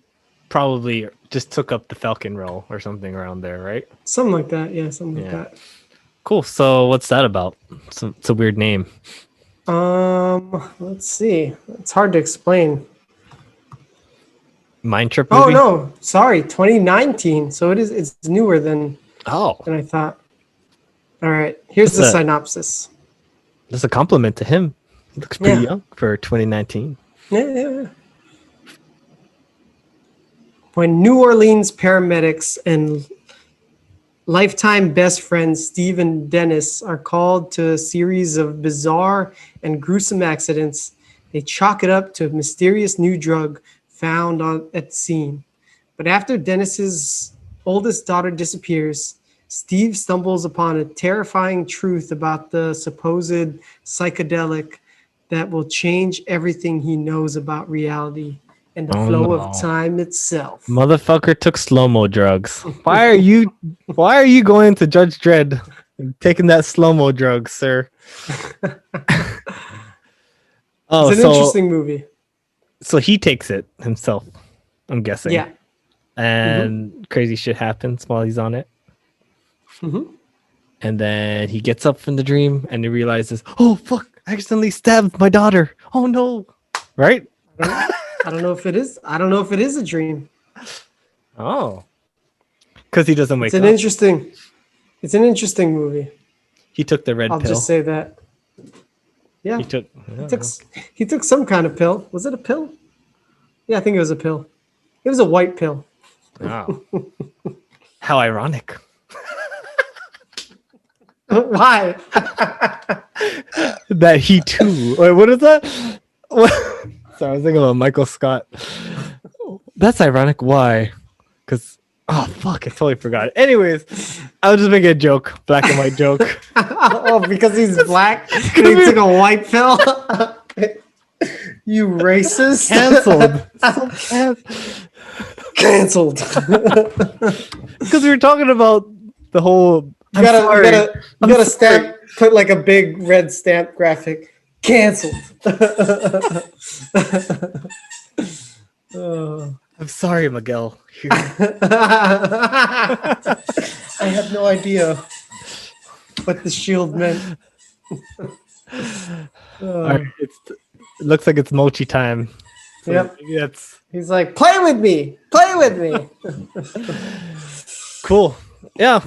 probably just took up the Falcon role or something around there, right? Something like that, yeah, something like that. Cool, so what's that about? It's a weird name. Let's see. It's hard to explain. Mind Trip movie? Oh, no, sorry, 2019. So it's newer than I thought. All right, here's the synopsis. That's a compliment to him. Looks pretty young for 2019. Yeah. When New Orleans paramedics and lifetime best friends Steve and Dennis are called to a series of bizarre and gruesome accidents, they chalk it up to a mysterious new drug found at the scene. But after Dennis's oldest daughter disappears, Steve stumbles upon a terrifying truth about the supposed psychedelic that will change everything he knows about reality and the flow of time itself. Motherfucker took slow-mo drugs. Why are you going to Judge Dredd and taking that slow-mo drug, sir? It's an interesting movie. So he takes it himself, I'm guessing. Yeah. And crazy shit happens while he's on it. Mm-hmm. And then he gets up from the dream and he realizes, oh fuck, I accidentally stabbed my daughter. Oh no. Right? I don't know if it is. I don't know if it is a dream. Oh. Because he doesn't wake up. It's an interesting movie. He took the red pill. I'll just say that. Yeah. He took some kind of pill. Was it a pill? Yeah, I think it was a pill. It was a white pill. Wow. How ironic. Why? That he too. Wait, what is that? Sorry, I was thinking about Michael Scott. That's ironic. Why? Because fuck, I totally forgot. Anyways, I was just making a joke, black and white joke. Because he's black and he took a white pill. You racist. Canceled. Because we were talking about the whole. You gotta put like a big red stamp graphic. Canceled. I'm sorry, Miguel. I have no idea what the shield meant. All right, it looks like it's mochi time. So yep. He's like, play with me. Cool. Yeah.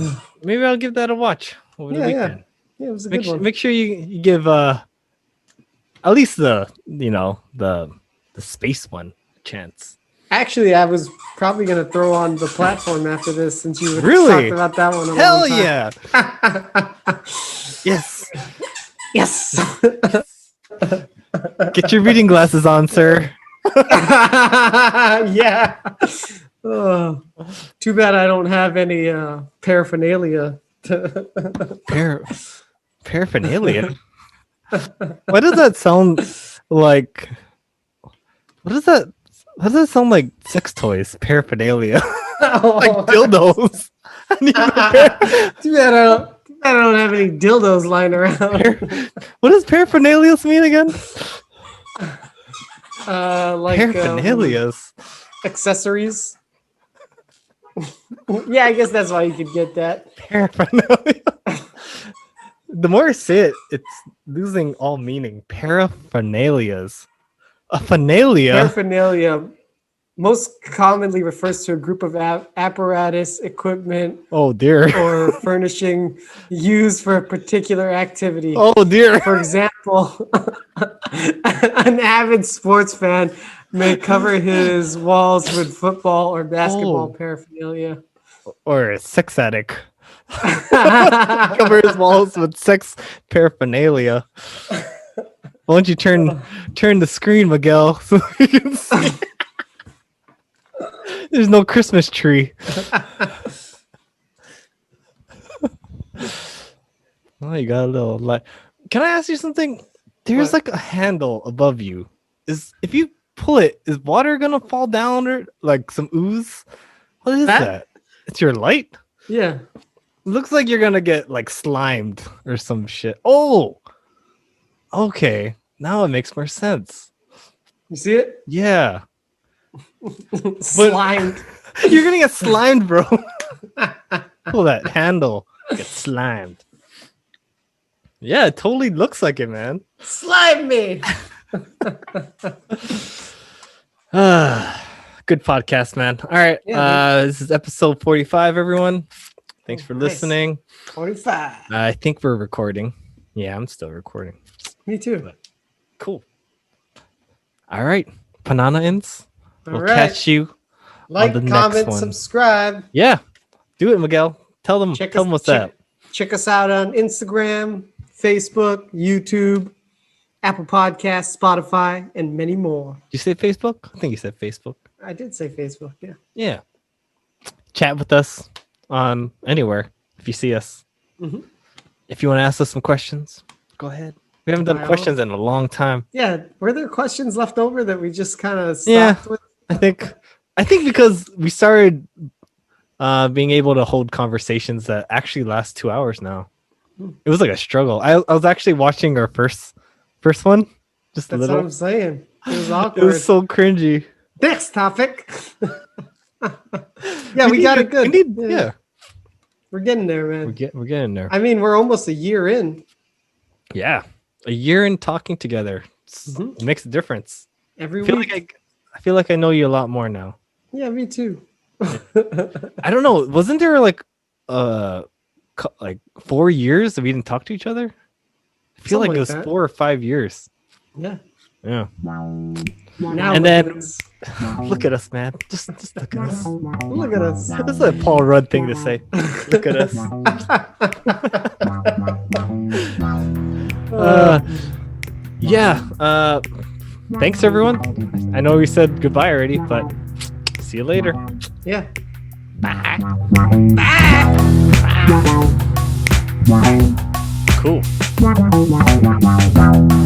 Maybe I'll give that a watch over the weekend. Yeah, it was a good one. Make sure you give at least the space one a chance. Actually, I was probably going to throw on the platform after this since you really talked about that one. Hell yeah. Yes. Get your reading glasses on, sir. Yeah. Too bad I don't have any paraphernalia. Paraphernalia? Why does that sound like? What does that? How does that sound like sex toys? Paraphernalia, like dildos. Too bad I don't have any dildos lying around. What does paraphernalia mean again? Like paraphernalias, accessories. Yeah, I guess that's why you could get that. Paraphernalia. The more I say it, it's losing all meaning. Paraphernalias. A finalia. Paraphernalia most commonly refers to a group of apparatus, equipment, Oh dear. or furnishing used for a particular activity. Oh dear. For example, an avid sports fan may cover his walls with football or basketball paraphernalia. Or a sex addict. Cover his walls with sex paraphernalia. Why don't you turn the screen, Miguel, so you can see? There's no Christmas tree. Oh, you got a little light. Can I ask you something? There's like a handle above you. If you pull it, is water gonna fall down or like some ooze? What is that? It's your light? Yeah. Looks like you're gonna get like slimed or some shit. Oh, okay. Now it makes more sense. You see it? Yeah. Slimed. You're gonna get slimed, bro. Pull that handle. Get slimed. Yeah, it totally looks like it, man. Slime me. Good podcast, man. All right. This is episode 45, everyone. Thanks for listening. 45. I think we're recording. Yeah, I'm still recording. Me too. Cool. All right. Panana St. We'll right. catch you Like, on the comment, next one. subscribe. Yeah. Do it, Miguel. Tell them what's up. Check us out on Instagram, Facebook, YouTube, Apple Podcasts, Spotify, and many more. Did you say Facebook? I think you said Facebook. I did say Facebook, yeah. Yeah. Chat with us on anywhere if you see us. Mm-hmm. If you want to ask us some questions, go ahead. We haven't done questions in a long time. Yeah. Were there questions left over that we just kind of stopped with? I think because we started being able to hold conversations that actually last 2 hours now. It was like a struggle. I was actually watching our first one. Just That's a little. what I'm saying. It was awkward. It was so cringy. Next topic. Yeah, we got it good. Yeah. We're getting there, man. We're getting there. I mean, we're almost a year in. Yeah. A year in talking together. It makes a difference. Every week. I feel like I know you a lot more now. Yeah, me too. I don't know. Wasn't there like 4 years that we didn't talk to each other? I feel like it was 4 or 5 years. Yeah. Yeah. Now and then look at us, man. Just look at us. Look at us. That's a Paul Rudd thing to say. Look at us. Thanks everyone. I know we said goodbye already, but see you later. Yeah. Bye. Cool.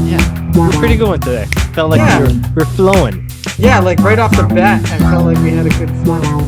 Yeah, we're pretty good one today. Felt like we're flowing. Yeah, like right off the bat, I felt like we had a good flow.